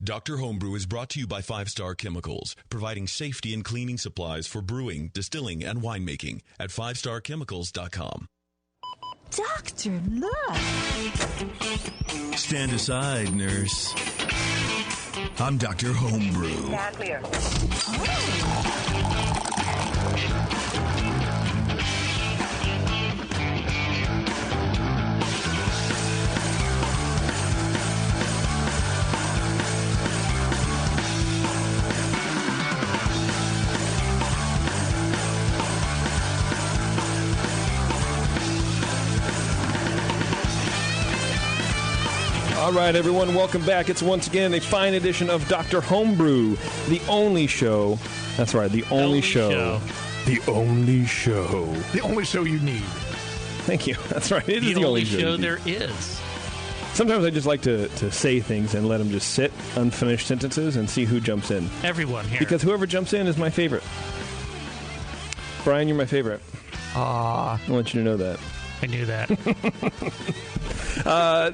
Dr. Homebrew is brought to you by 5 Star Chemicals, providing safety and cleaning supplies for brewing, distilling, and winemaking at 5starchemicals.com. Doctor, look. Stand aside, nurse. I'm Dr. Homebrew. Stand clear. All right, everyone, welcome back. It's once again a fine edition of Dr. Homebrew, the only show. That's right, the only show. The only show. The only show you need. Thank you. That's right. It is the only show show there is. Sometimes I just like to say things and let them just sit, unfinished sentences, and see who jumps in. Everyone here. Because whoever jumps in is my favorite. Brian, you're my favorite. I want you to know that. I knew that.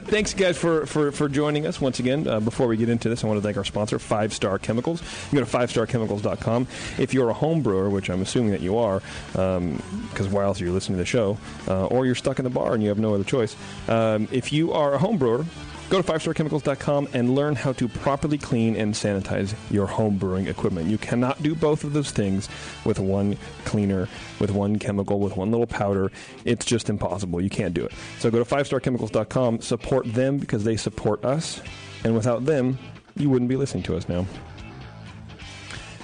Thanks, guys, for joining us once again. Before we get into this, I want to thank our sponsor, 5 Star Chemicals. You go to 5starchemicals.com. If you're a home brewer, which I'm assuming that you are, because why else are you listening to the show, or you're stuck in the bar and you have no other choice, if you are a home brewer, go to 5starchemicals.com and learn how to properly clean and sanitize your home brewing equipment. You cannot do both of those things with one cleaner, with one chemical, with one little powder. It's just impossible. You can't do it. So go to 5starchemicals.com, support them because they support us, and without them, you wouldn't be listening to us now.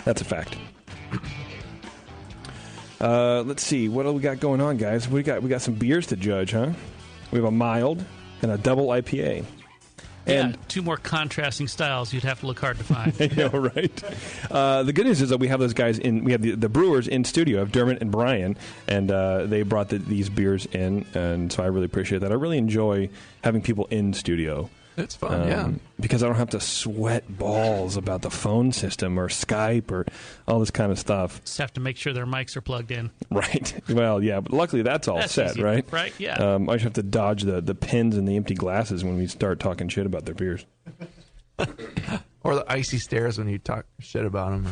That's a fact. Let's see. What do we got going on, guys? We got some beers to judge, huh? We have a mild and a double IPA. And yeah, 2 more contrasting styles you'd have to look hard to find. I know, right? The good news is that we have those guys in. We have the brewers in studio. Of Dermot and Brian, and they brought these beers in, and so I really appreciate that. I really enjoy having people in studio. It's fun, yeah. Because I don't have to sweat balls about the phone system or Skype or all this kind of stuff. Just have to make sure their mics are plugged in. Right. Well, yeah, but luckily that's all set, easy, right? Right, yeah. I just have to dodge the pins and the empty glasses when we start talking shit about their beers. Or the icy stares when you talk shit about them.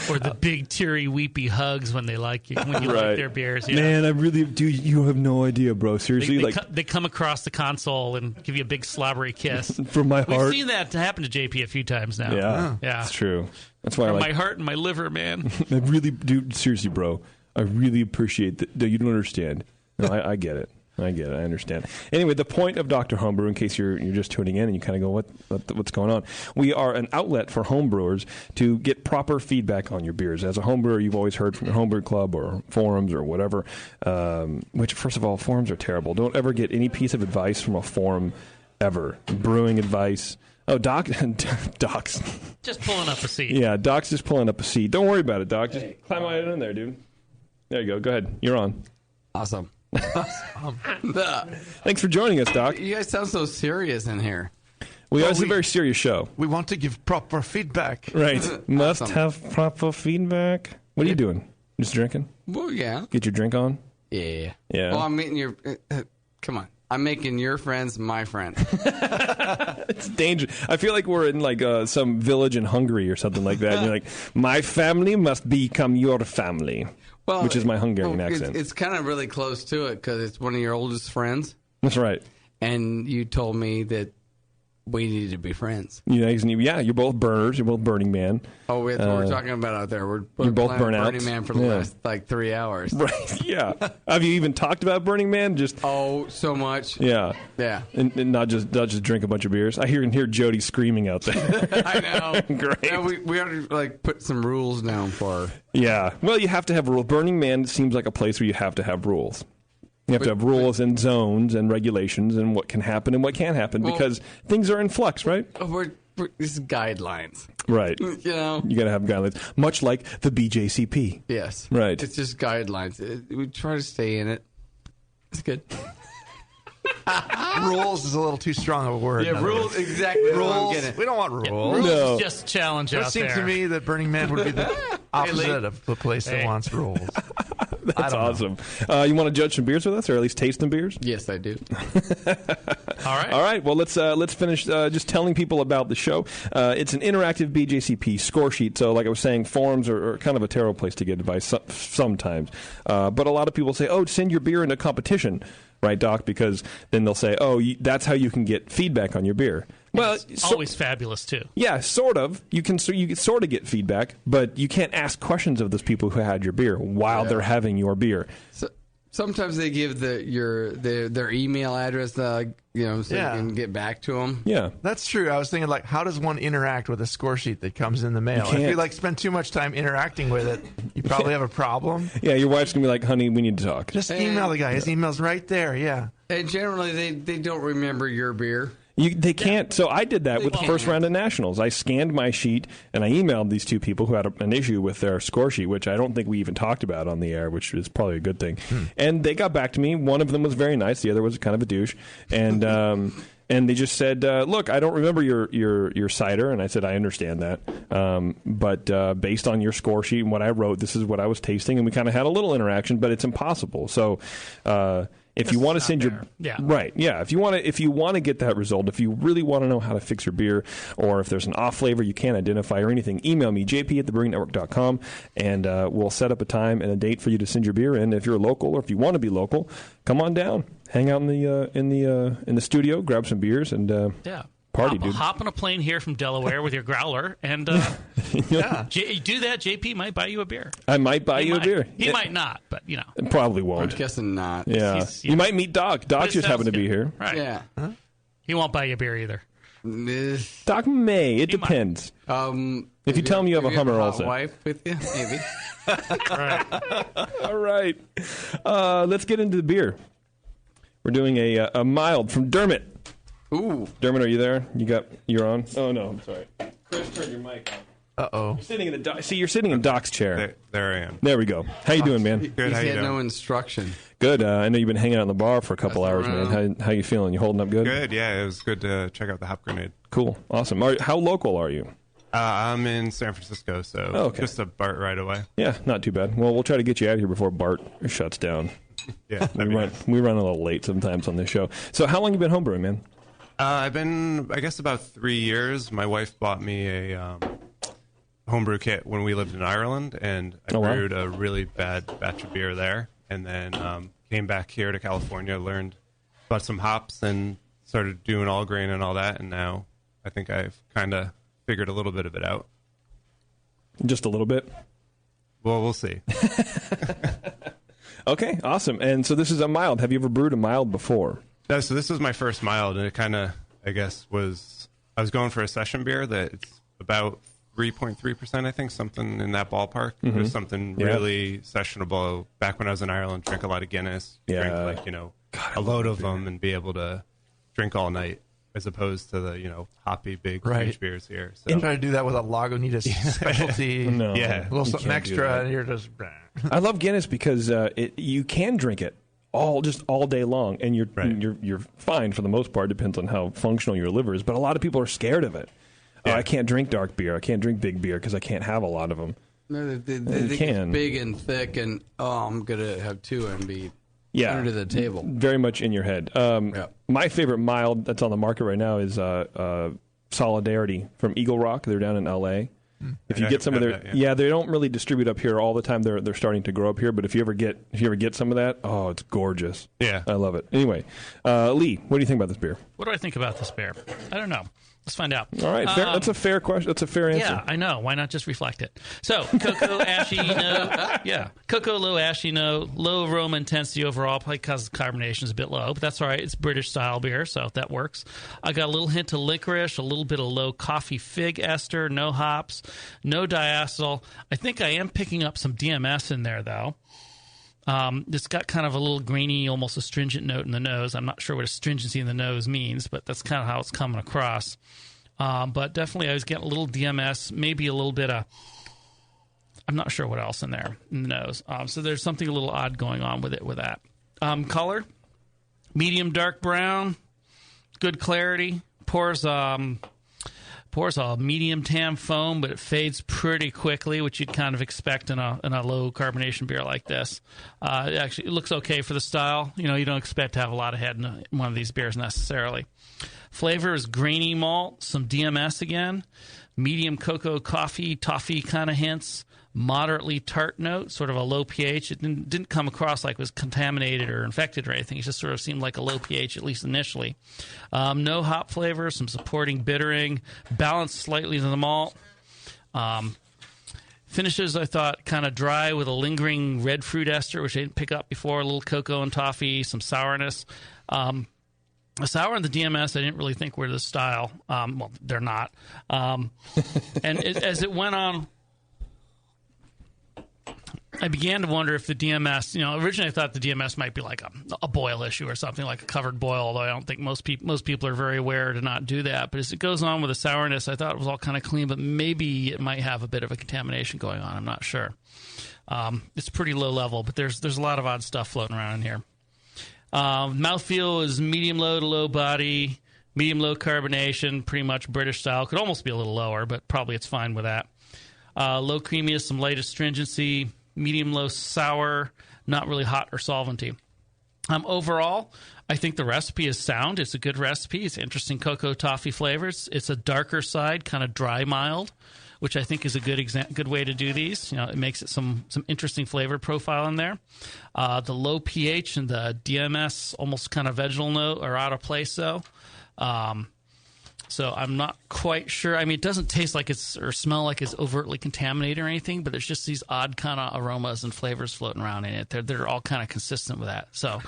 Or the big, teary, weepy hugs when they like you, when you like their beers. Yeah. Man, I really do. You have no idea, bro. Seriously, they come across the console and give you a big slobbery kiss from my heart. We've seen that happen to JP a few times now. Yeah, yeah, it's true. That's why from my heart and my liver, man. I really do. Seriously, bro. I really appreciate that. You don't understand. No, I get it. I get it. I understand. Anyway, the point of Dr. Homebrew, in case you're just tuning in and you kind of go, what's going on? We are an outlet for homebrewers to get proper feedback on your beers. As a homebrewer, you've always heard from your homebrew club or forums or whatever, which, first of all, forums are terrible. Don't ever get any piece of advice from a forum ever. Brewing advice. Oh, Doc's. Just pulling up a seat. Yeah, Doc's just pulling up a seat. Don't worry about it, Doc. Just climb right in there, dude. There you go. Go ahead. You're on. Awesome. Thanks for joining us, Doc. You guys sound so serious in here. It's a very serious show. We want to give proper feedback. Right. Must have proper feedback. What are you doing? Just drinking? Well, yeah. Get your drink on? Yeah. Yeah. Well, I'm meeting your... come on. I'm making your friends my friends. It's dangerous. I feel like we're in some village in Hungary or something like that. And you're like, my family must become your family. Well, which is my Hungarian accent. It's kind of really close to it because it's one of your oldest friends. That's right. And you told me that we needed to be friends. Yeah, you're both burners. You're both Burning Man. Oh, that's what we're talking about out there. You're both burnouts. Burning Man for the last 3 hours. Right. Yeah. Have you even talked about Burning Man? So much. Yeah. Yeah. And not just drink a bunch of beers. I can hear Jody screaming out there. I know. Great. Yeah, we ought to put some rules down for her. Yeah. Well, you have to have rules. Burning Man seems like a place where you have to have rules. You have to have rules and zones and regulations and what can happen and what can't happen because things are in flux, right? This is guidelines. Right. You know? You got to have guidelines. Much like the BJCP. Yes. Right. It's just guidelines. We try to stay in it. It's good. Rules is a little too strong of a word. Yeah, rules, exactly. Rules. We don't want rules. Yeah, rules is just a challenge out there. It seems to me that Burning Man would be the opposite of the place that wants rules. That's awesome. You want to judge some beers with us, or at least taste some beers? Yes, I do. All right. Well, let's finish just telling people about the show. It's an interactive BJCP score sheet. So, like I was saying, forums are kind of a terrible place to get advice sometimes. But a lot of people say, "Oh, send your beer into competition." Right, Doc? Because then they'll say, "Oh, that's how you can get feedback on your beer." Well, it's always fabulous too. Yeah, sort of. You can sort of get feedback, but you can't ask questions of those people who had your beer while they're having your beer. So, sometimes they give their email address, so you can get back to them. Yeah, that's true. I was thinking, like, how does one interact with a score sheet that comes in the mail? If you spend too much time interacting with it, you probably have a problem. Yeah, your wife's gonna be like, "Honey, we need to talk." Just email the guy. His email's right there. Yeah. And generally, they don't remember your beer. They can't. So I did that with the first round of nationals. I scanned my sheet and I emailed these two people who had an issue with their score sheet, which I don't think we even talked about on the air, which is probably a good thing. And they got back to me. One of them was very nice. The other was kind of a douche. And and they just said, "Look, I don't remember your cider." And I said, "I understand that, but based on your score sheet and what I wrote, this is what I was tasting." And we kind of had a little interaction, but it's impossible. So. If you want to send your if you want to get that result, if you really want to know how to fix your beer, or if there's an off flavor you can't identify or anything, email me jp@thebrewingnetwork.com, and we'll set up a time and a date for you to send your beer in. If you're local or if you want to be local, come on down, hang out in the studio, grab some beers, and party, dude. Hop on a plane here from Delaware with your growler, and do that. JP might buy you a beer. I might buy you a beer. He might not, but probably won't. I'm guessing not. Yeah, you might meet Doc. Doc just happened to be here. Right. Yeah. Huh? He won't buy you a beer either. Doc may. It depends. If you tell him you have a Hummer, also. Wife with you, maybe. All right. Let's get into the beer. We're doing a mild from Dermot. Ooh. Dermot, are you there? You're on? Oh, no, I'm sorry. Chris, turn your mic on. Uh-oh. You're sitting in Doc's chair. There I am. There we go. How you doing, man? Good, He how you had doing? no instruction. Good. I know you've been hanging out in the bar for a couple hours, man. How you feeling? You holding up good? Good, yeah. It was good to check out the Hop Grenade. Cool. Awesome. How local are you? I'm in San Francisco, so just a BART right away. Yeah, not too bad. Well, we'll try to get you out of here before BART shuts down. Yeah, we run a little late sometimes on this show. So how long you been homebrewing, man? I've been, I guess, about 3 years. My wife bought me a homebrew kit when we lived in Ireland, and I brewed a really bad batch of beer there, and then came back here to California, learned about some hops, and started doing all grain and all that, and now I think I've kind of figured a little bit of it out. Just a little bit? Well, we'll see. Okay, awesome. And so this is a mild. Have you ever brewed a mild before? No, so this was my first mild, and it kind of, I guess, I was going for a session beer that it's about 3.3%, I think, something in that ballpark. It was something really sessionable. Back when I was in Ireland, drink a lot of Guinness, drink a load of them, and be able to drink all night, as opposed to the hoppy big huge beers here. So try to do that with a Lagunitas specialty, no, a little something extra, and you're just. I love Guinness because you can drink it all day long, and you're fine for the most part. Depends on how functional your liver is, but a lot of people are scared of it. Yeah. I can't drink dark beer. I can't drink big beer because I can't have a lot of them. No, they get big and thick, and I'm gonna have two and be under the table. Very much in your head. My favorite mild that's on the market right now is Solidarity from Eagle Rock. They're down in L.A. If you get some of their, they don't really distribute up here all the time. They're starting to grow up here, but if you ever get some of that, oh, it's gorgeous. Yeah, I love it. Anyway, Lee, what do you think about this beer? What do I think about this beer? I don't know. Let's find out. All right, that's a fair question. That's a fair answer. Yeah, I know. Why not just reflect it? So, cocoa, ashy, cocoa, low ashy, low aroma intensity overall, probably because the carbonation is a bit low, but that's all right. It's British style beer, so that works. I got a little hint of licorice, a little bit of low coffee fig ester, no hops, no diacetyl. I think I am picking up some DMS in there, though. It's got kind of a little grainy, almost astringent note in the nose. I'm not sure what astringency in the nose means, but that's kind of how it's coming across. But definitely I was getting a little DMS, maybe a little bit of, I'm not sure what else in there in the nose. So there's something a little odd going on with that. Color, medium dark brown, good clarity, pours Pours a medium tam foam, but it fades pretty quickly, which you'd kind of expect in a low carbonation beer like this. It looks okay for the style. You don't expect to have a lot of head in one of these beers necessarily. Flavor is grainy malt, some DMS again, medium cocoa, coffee, toffee kind of hints, moderately tart note, sort of a low pH. It didn't come across like it was contaminated or infected or anything. It just sort of seemed like a low pH, at least initially. No hop flavor, some supporting bittering, balanced slightly to the malt. Finishes, I thought, kind of dry with a lingering red fruit ester, which I didn't pick up before, a little cocoa and toffee, some sourness. The sour and the DMS, I didn't really think were the style. Well, they're not. And as it went on, I began to wonder if the DMS, originally I thought the DMS might be like a boil issue or something, like a covered boil, although I don't think most people are very aware to not do that. But as it goes on with the sourness, I thought it was all kind of clean, but maybe it might have a bit of a contamination going on. I'm not sure. It's pretty low level, but there's a lot of odd stuff floating around in here. Mouthfeel is medium low to low body, medium low carbonation, pretty much British style. Could almost be a little lower, but probably it's fine with that. Low creaminess, some light astringency, medium low sour, not really hot or solventy. Overall, I think the recipe is sound. It's a good recipe. It's interesting cocoa toffee flavors. It's a darker side, kind of dry mild, which I think is a good way to do these. It makes it some interesting flavor profile in there. The low pH and the DMS, almost kind of vegetal note, are out of place though. So I'm not quite sure. I mean, it doesn't taste like or smell like it's overtly contaminated or anything, but there's just these odd kind of aromas and flavors floating around in it. They're all kind of consistent with that. So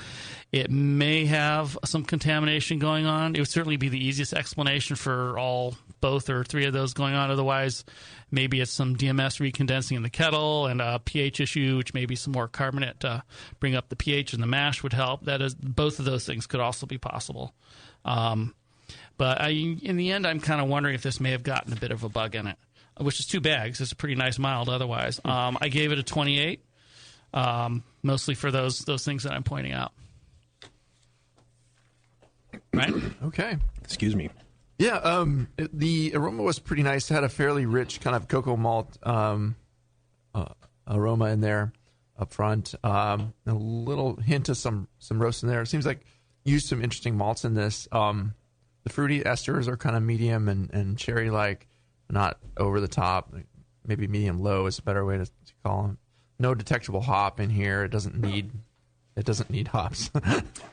it may have some contamination going on. It would certainly be the easiest explanation for both or three of those going on. Otherwise, maybe it's some DMS recondensing in the kettle and a pH issue, which maybe some more carbonate to bring up the pH in the mash would help. That is, both of those things could also be possible. But in the end, I'm kind of wondering if this may have gotten a bit of a bug in it, which is too bad because it's a pretty nice mild otherwise. I gave it a 28, mostly for those things that I'm pointing out. Right? Okay. Excuse me. Yeah, the aroma was pretty nice. It had a fairly rich kind of cocoa malt aroma in there up front. A little hint of some roast in there. It seems like used some interesting malts in this. The fruity esters are kind of medium and cherry-like, not over the top. Maybe medium-low is a better way to call them. No detectable hop in here. It doesn't need hops.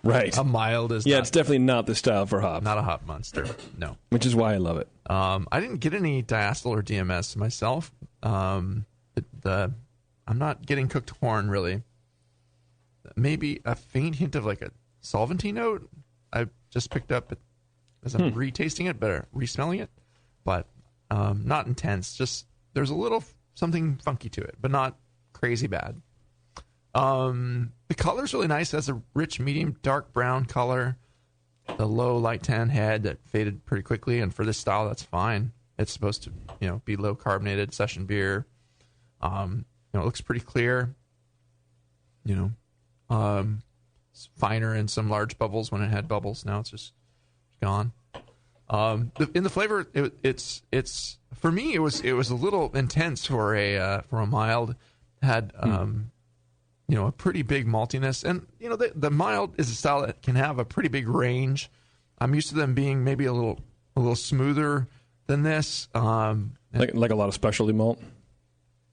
Right. A mild is it's definitely not the style for hop. Not a hop monster. No. Which is why I love it. I didn't get any diacetyl or DMS myself. I'm not getting cooked corn really. Maybe a faint hint of like a solventy note. I just picked up as I'm retasting it, better resmelling it, but not intense. Just there's a little something funky to it, but not crazy bad. The color's really nice. It has a rich, medium, dark brown color. The low light tan head that faded pretty quickly, and for this style, that's fine. It's supposed to, be low carbonated session beer. It looks pretty clear. It's finer in some large bubbles when it had bubbles. Now it's just gone. In the flavor, it's for me it was a little intense for a mild. Had a pretty big maltiness, and the mild is a style that can have a pretty big range. I'm used to them being maybe a little smoother than this. Like a lot of specialty malt.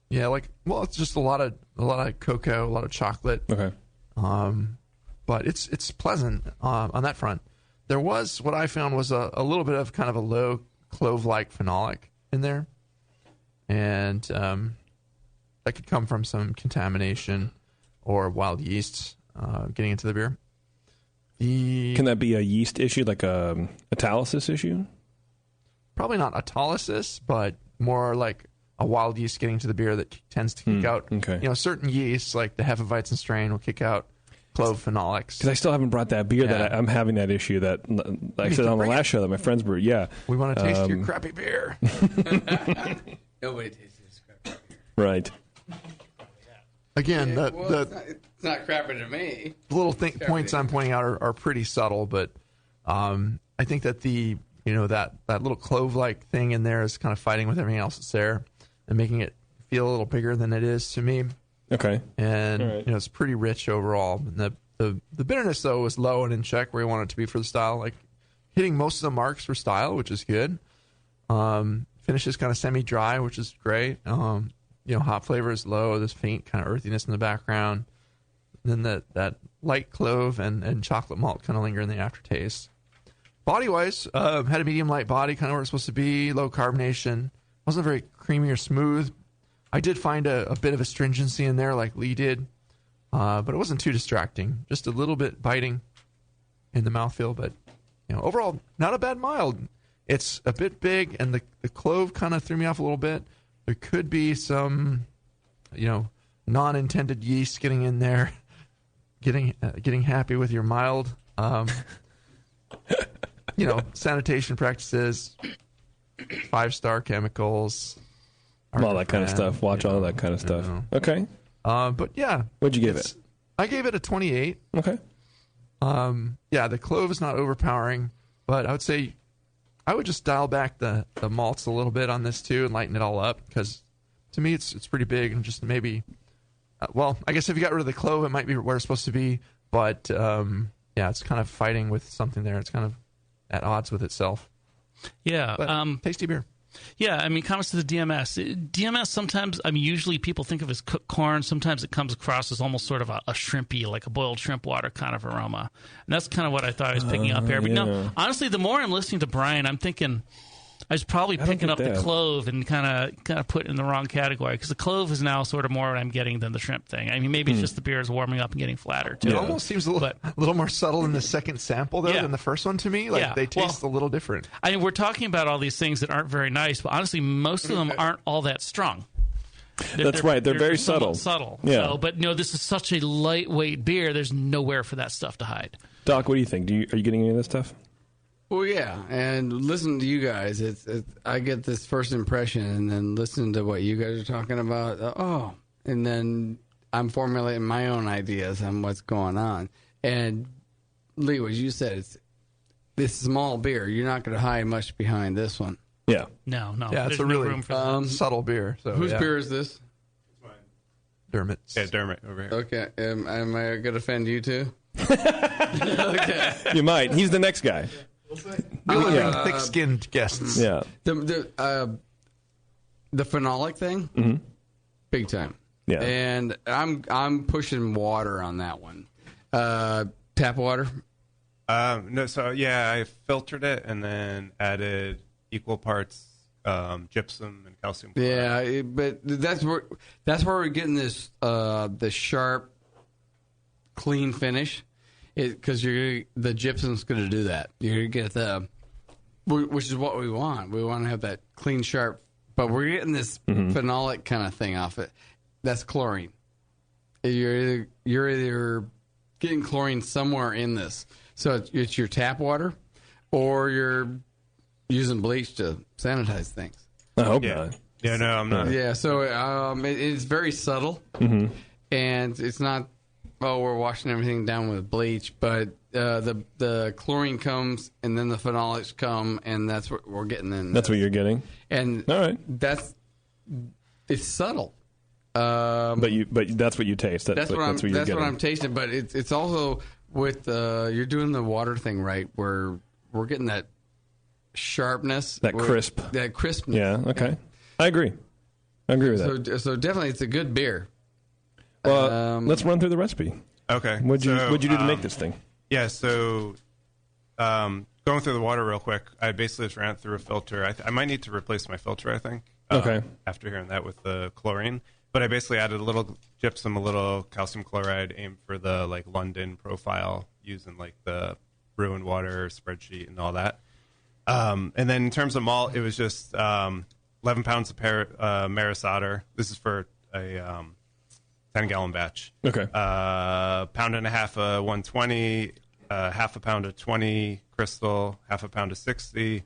Yeah, it's just a lot of cocoa, a lot of chocolate. Okay. But it's pleasant on that front. There was what I found was a little bit of kind of a low clove-like phenolic in there, and that could come from some contamination or wild yeasts getting into the beer. Can that be a yeast issue, like a autolysis issue? Probably not autolysis, but more like a wild yeast getting to the beer that tends to kick out. Okay. Certain yeasts, like the Hefeweizen strain, will kick out clove phenolics. Because I still haven't brought that beer that I'm having that issue that, like I said on the last show, that my friends brewed. Yeah. We want to taste your crappy beer. Nobody tastes this crappy beer. Right. Again, it's not crappy to me. The little points I'm pointing out are pretty subtle, but I think that the that little clove-like thing in there is kind of fighting with everything else that's there and making it feel a little bigger than it is to me. Okay. And All right. it's pretty rich overall. And the bitterness though was low and in check where you want it to be for the style, like hitting most of the marks for style, which is good. Finishes kind of semi-dry, which is great. Hop flavor is low. There's faint kind of earthiness in the background. And then that light clove and chocolate malt kind of linger in the aftertaste. Body-wise, had a medium-light body, kind of where it's supposed to be. Low carbonation. Wasn't very creamy or smooth. I did find a bit of astringency in there, like Lee did, but it wasn't too distracting. Just a little bit biting in the mouthfeel, but overall, not a bad mild. It's a bit big, and the clove kind of threw me off a little bit. There could be some, non-intended yeast getting in there, getting happy with your mild. Sanitation practices, 5-star chemicals. All that kind of stuff. Watch all that kind of stuff. Okay. But yeah. What'd you give it? I gave it a 28. Okay. The clove is not overpowering, but I would say I would just dial back the malts a little bit on this too and lighten it all up, because to me it's pretty big and just maybe, I guess if you got rid of the clove, it might be where it's supposed to be, but it's kind of fighting with something there. It's kind of at odds with itself. Yeah. But, tasty beer. Yeah, comments to the DMS. DMS sometimes, usually people think of as cooked corn. Sometimes it comes across as almost sort of a shrimpy, like a boiled shrimp water kind of aroma. And that's kind of what I thought I was picking up here. But no, honestly, the more I'm listening to Brian, I'm thinking I was probably picking up the clove and kind of put it in the wrong category, because the clove is now sort of more what I'm getting than the shrimp thing. Maybe it's just the beer is warming up and getting flatter too. It almost seems a little more subtle in the second sample though than the first one to me. They taste a little different. We're talking about all these things that aren't very nice, but honestly, most of them aren't all that strong. That's right. They're very subtle. Yeah. But this is such a lightweight beer. There's nowhere for that stuff to hide. Doc, what do you think? Are you getting any of this stuff? Well, yeah, and listen to you guys. I get this first impression, and then listen to what you guys are talking about. And then I'm formulating my own ideas on what's going on. And Lee, what you said, it's this small beer. You're not going to hide much behind this one. Yeah. No. Yeah, it's a really room for subtle beer. So whose beer is this? It's mine. Dermot's. Yeah, Dermot over here. Okay, am I going to offend you too? Okay. You might. He's the next guy. Really thick-skinned guests. Yeah. The phenolic thing, big time. Yeah. And I'm pushing water on that one. Tap water. No, so yeah, I filtered it and then added equal parts gypsum and calcium chloride. Yeah, but that's where we're getting this the sharp, clean finish. Because the gypsum's going to do that. You're going to get which is what we want. We want to have that clean, sharp, but we're getting this phenolic kind of thing off it. That's chlorine. You're either getting chlorine somewhere in this. So it's your tap water, or you're using bleach to sanitize things. I hope not. Yeah, no, I'm not. Yeah, so it's very subtle, and it's not. Oh, we're washing everything down with bleach, but the chlorine comes, and then the phenolics come, and that's what we're getting in. That's what you're getting, and all right. It's subtle. But that's what you taste. That's what you're getting. What I'm tasting. But it's also with you're doing the water thing right, where we're getting that sharpness, that crispness. Yeah. Okay. I agree with that. So definitely, it's a good beer. Well, let's run through the recipe. Okay. What'd you do to make this thing? Yeah, so going through the water real quick, I basically just ran it through a filter. I might need to replace my filter, I think. Okay. After hearing that with the chlorine. But I basically added a little gypsum, a little calcium chloride, aimed for the London profile, using the brew and water spreadsheet and all that. And then in terms of malt, it was just 11 pounds of Maris Otter. This is for a 10-gallon batch. Okay. Pound and a half of 120, half a pound of 20 crystal, half a pound of 60,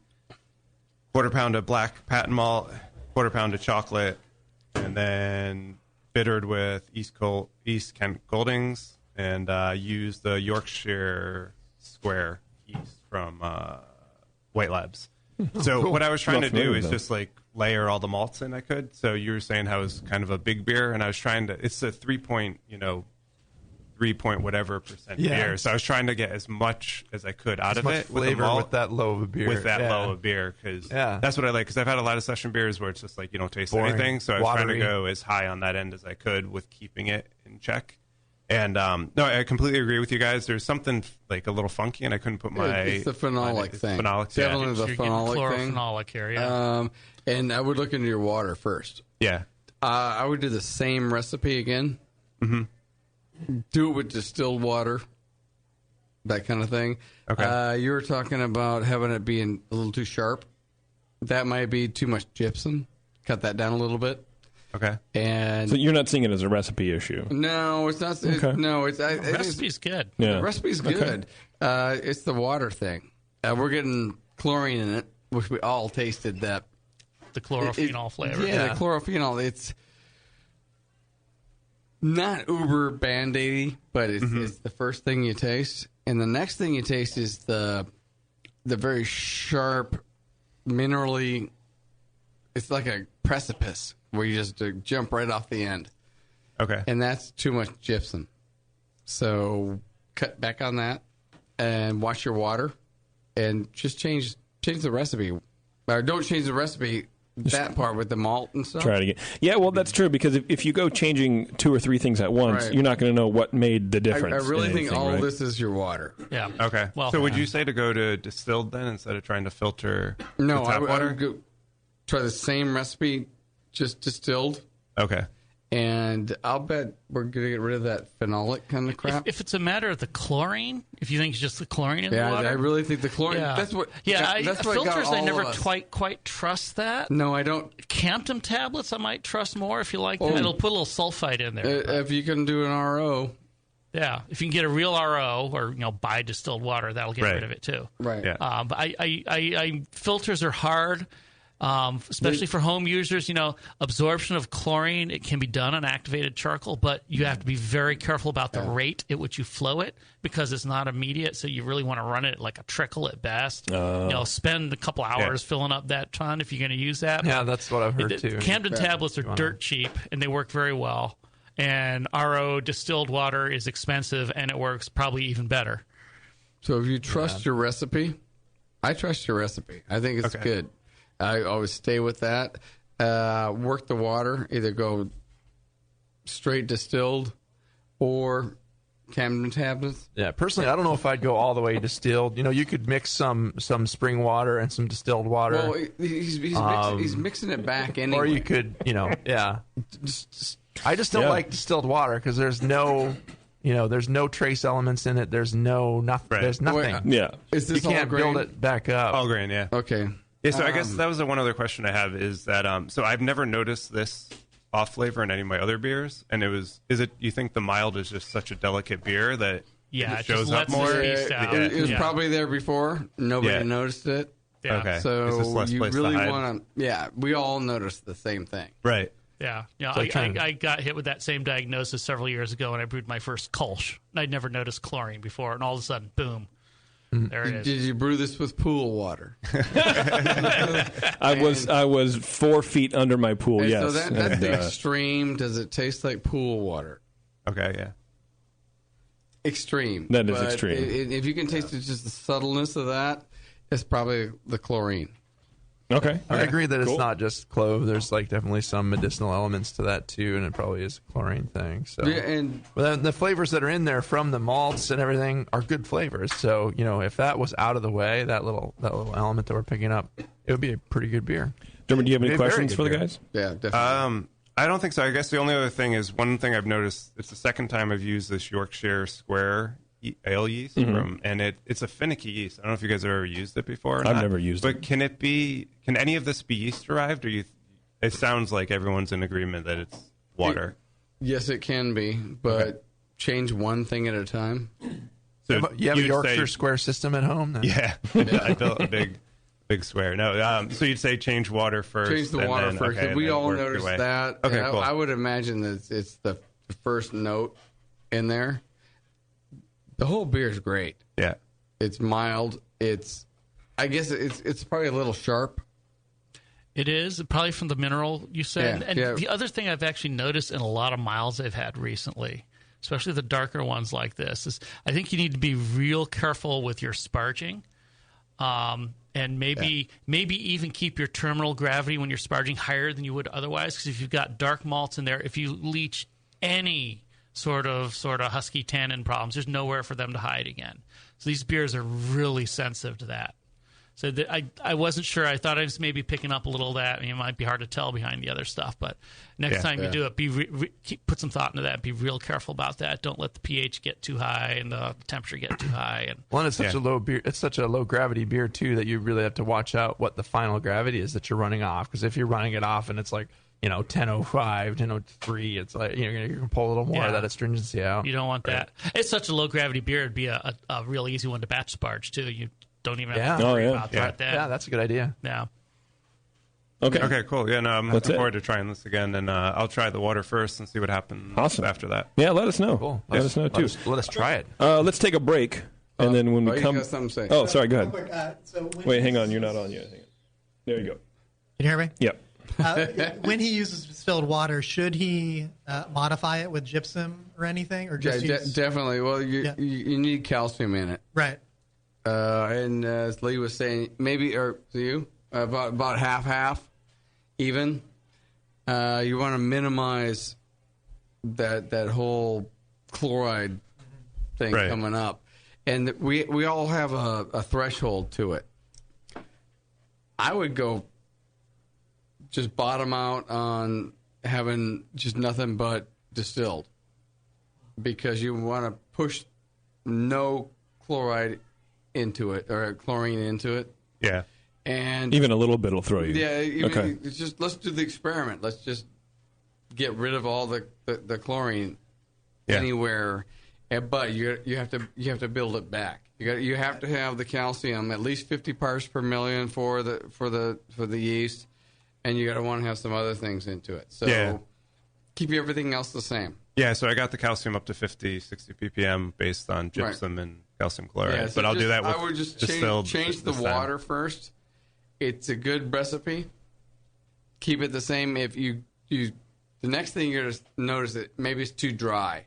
quarter pound of black patent malt, quarter pound of chocolate, and then bittered with East Kent Goldings, and used the Yorkshire Square yeast from White Labs. So what I was trying Not to do familiar is with that. just like layer all the malts in I could. So you were saying how it was kind of a big beer, and I was trying to. It's a 3 point whatever percent beer. So I was trying to get as much as I could out of much it flavor with the malt, with that low of a beer. With that Yeah. low of beer, because Yeah. that's what I like. Because I've had a lot of session beers where it's just like you don't taste Boring, anything. So I was trying to watery. go as high on that end as I could with keeping it in check. And no, I completely agree with you guys. There's something like a little funky, and I couldn't put my. It's the phenolic it's thing. Phenolic, yeah. Definitely the You're getting phenolic thing. chlorophenolic here, yeah. And I would look into your water first. Yeah. I would do the same recipe again. Mm-hmm. Do it with distilled water, that kind of thing. Okay. You were talking about having it being a little too sharp. That might be too much gypsum. Cut that down a little bit. Okay. And So you're not seeing it as a recipe issue. no, it's not. Okay. No, it's. I The think recipe's good. Yeah. The recipe's good. It's the water thing. We're getting chlorine in it, which we all tasted. That The chlorophenol flavor. Yeah, the chlorophenol. It's not uber band-aidy, but it's the first thing you taste, and the next thing you taste is the very sharp, minerally. It's like a precipice where you just jump right off the end, Okay. and that's too much gypsum. So cut back on that, and watch your water, and just change the recipe, or don't change the recipe. That part with the malt and stuff. Try it again. Yeah, well, that's true because if you go changing 2 or 3 things at once, Right. you're not going to know what made the I difference. really in think anything, all right? this is your water. Yeah. Okay. Well, so would you say to go to distilled then instead of trying to filter No, the I tap would water? go try the same recipe, just distilled, Okay. and I'll bet we're going to get rid of that phenolic kind of crap. If it's a matter of the chlorine, if you think it's just the chlorine in the yeah, water. I really think the chlorine. yeah. That's what. Yeah, that's what got filters, all I never of us. quite trust that. No, I don't. Campton tablets, I might trust more if you like Oh. that. It'll put a little sulfite in there. If you can do an RO, Yeah, if you can get a real RO or buy distilled water, that'll get Right. rid of it too. right? Yeah. But I filters are hard, especially for home users. Absorption of chlorine, it can be done on activated charcoal, but you have to be very careful about the rate at which you flow it because it's not immediate. So you really want to run it like a trickle at best. Spend a couple hours filling up that ton if you're going to use that. Yeah, that's what I've heard The too. Camden tablets are dirt cheap and they work very well. And RO distilled water is expensive and it works probably even better. So if you trust your recipe, I trust your recipe. I think it's Okay. good. I always stay with that. Work the water. Either go straight distilled or Camden tablets. Yeah, personally, I don't know if I'd go all the way distilled. You could mix some spring water and some distilled water, Well, he's mixing it back anyway. or you could, yeah. I just don't like distilled water because there's no, there's no trace elements in it. There's nothing. Right. There's nothing. Yeah. Is You this all can't grain? build it back up. All grain, yeah. Okay. Yeah, so I guess that was the one other question I have is that so I've never noticed this off flavor in any of my other beers, and you think the mild is just such a delicate beer that Yeah, it it shows just up lets more? it beast out. It was Yeah. probably there before. Nobody Yeah. noticed it. Yeah. Okay. It's just So less you place to really hide. want to. Yeah, we all noticed the same thing. Right. Yeah, like trying- I got hit with that same diagnosis several years ago when I brewed my first Kolsch. I'd never noticed chlorine before, and all of a sudden, boom, there it is. Did you brew this with pool water? I was 4 feet under my pool. And Yes. So that's And, the extreme. Does it taste like pool water? Okay, yeah. Extreme. That is But extreme. If you can taste it, just the subtleness of that, it's probably the chlorine. okay. I agree that Cool. it's not just clove. There's definitely some medicinal elements to that too, and it probably is a chlorine thing. So, Yeah, and but then the flavors that are in there from the malts and everything are good flavors. So if that was out of the way, that little element that we're picking up, it would be a pretty good beer. Dermot, do you have any It'd be very questions good for the beer. guys? yeah, definitely. I don't think so. I guess the only other thing is one thing I've noticed. It's the second time I've used this Yorkshire Square ale yeast and it's a finicky yeast. I don't know if you guys have ever used it before. Or I've not. never used it. But can any of this be yeast derived? Or it sounds like everyone's in agreement that it's water. Yes, it can be, but change one thing at a time. So You have a you'd Yorkshire say- Square system at home? Then? Yeah, I built a big square. No, so you'd say change water first. Change the and water then- first. okay, and We then all work your noticed way. that. Okay, And cool. I would imagine that it's the first note in there. The whole beer is great. Yeah. It's mild. It's I guess it's probably a little sharp. It is probably from the mineral you said. Yeah, and yeah. the other thing I've actually noticed in a lot of miles I've had recently, especially the darker ones like this, is I think you need to be real careful with your sparging. And maybe even keep your terminal gravity when you're sparging higher than you would otherwise, because if you've got dark malts in there, if you leach any sort of husky tannin problems, there's nowhere for them to hide again. So these beers are really sensitive to that. So I wasn't sure. I thought I was maybe picking up a little of that. I mean, it might be hard to tell behind the other stuff, but next time you do it, put some thought into that. Be real careful about that. Don't let the pH get too high and the temperature get too high. And Well, and it's such a low beer. It's such a low gravity beer too that you really have to watch out what the final gravity is that you're running off. Because if you're running it off and it's like 1005, 1003, it's like you can pull a little more of that astringency out. You don't want that. It's such a low gravity beer. It'd be a real easy one to batch sparge too. You don't even have to worry about that. Yeah, that's a good idea. Yeah. Okay, cool. Yeah, no, I'm looking forward to trying this again, and I'll try the water first and see what happens after that. Yeah, let us know. Cool. Let us know, too. Let us try it. Let's take a break, and then when we come... You got something to say. Oh, sorry, go ahead. Real quick, Wait, hang on. You're not on yet. Hang on. There you go. Can you hear me? Yep. When he uses distilled water, should he modify it with gypsum or anything, or just use... Definitely. Well, you need calcium in it. Right. And as Lee was saying, maybe, or you, about half, even. You want to minimize that whole chloride thing coming up. And we all have a threshold to it. I would go just bottom out on having just nothing but distilled, because you want to push no chloride into it, or chlorine into it. Yeah. And even a little bit will throw you. Yeah. Okay. It's just, let's do the experiment. Let's just get rid of all the chlorine anywhere. But you have to build it back. You have to have the calcium at least 50 parts per million for the yeast, and you got to want to have some other things into it. So keep everything else the same. Yeah, so I got the calcium up to 50, 60 ppm based on gypsum and calcium chloride. Yeah, so but I'll do that with I would just distilled change the water first. It's a good recipe. Keep it the same. If you the next thing you're going to notice that maybe it's too dry.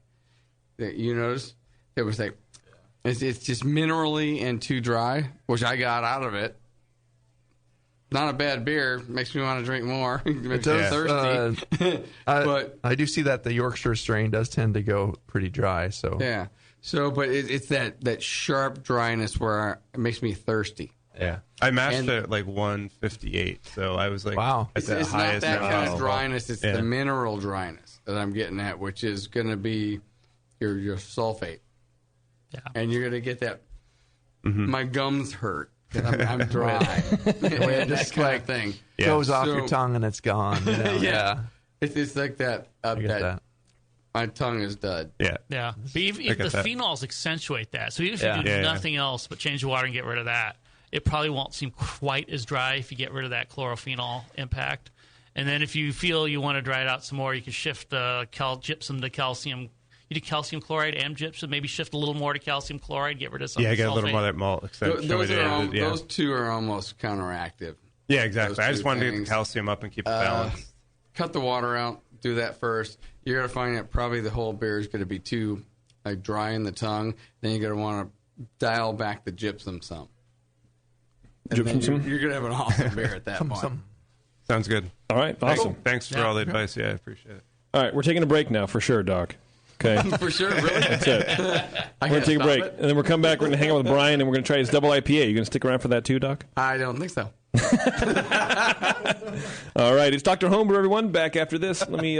That you notice it was like it's just minerally and too dry, which I got out of it. Not a bad beer. Makes me want to drink more. Makes me thirsty. But I do see that the Yorkshire strain does tend to go pretty dry. So yeah. So, but it's that sharp dryness where it makes me thirsty. Yeah. I mashed it at like 158, so I was like, wow. It's not that kind of dryness. It's the mineral dryness that I'm getting at, which is going to be your sulfate. Yeah. And you're going to get that. My gums hurt. I'm dry. That kind of thing. Goes off your tongue and it's gone. You know? Yeah. It's like that. that. My tongue is dead. Yeah. Yeah. But if the phenols accentuate that. So even if you do nothing else but change the water and get rid of that, it probably won't seem quite as dry if you get rid of that chlorophenol impact. And then if you feel you want to dry it out some more, you can shift the gypsum to calcium. You do calcium chloride and gypsum. Maybe shift a little more to calcium chloride. Get rid of some. Yeah, get a little more of that malt. Those two are almost counteractive. Yeah, exactly. I just wanted to get the calcium up and keep it balanced. Cut the water out. Do that first. You're going to find that probably the whole beer is going to be too dry in the tongue. Then you're going to want to dial back the gypsum some. And you're going to have an awesome beer at that point. Sounds good. All right, awesome. Thanks for all the advice. Yeah, I appreciate it. All right, we're taking a break now for sure, Doc. Okay. For sure, really? That's it. We're going to take a break. And then we'll come back. We're going to hang out with Brian, and we're going to try his double IPA. You going to stick around for that too, Doc? I don't think so. All right. It's Dr. Homebrew, everyone. Back after this. Let me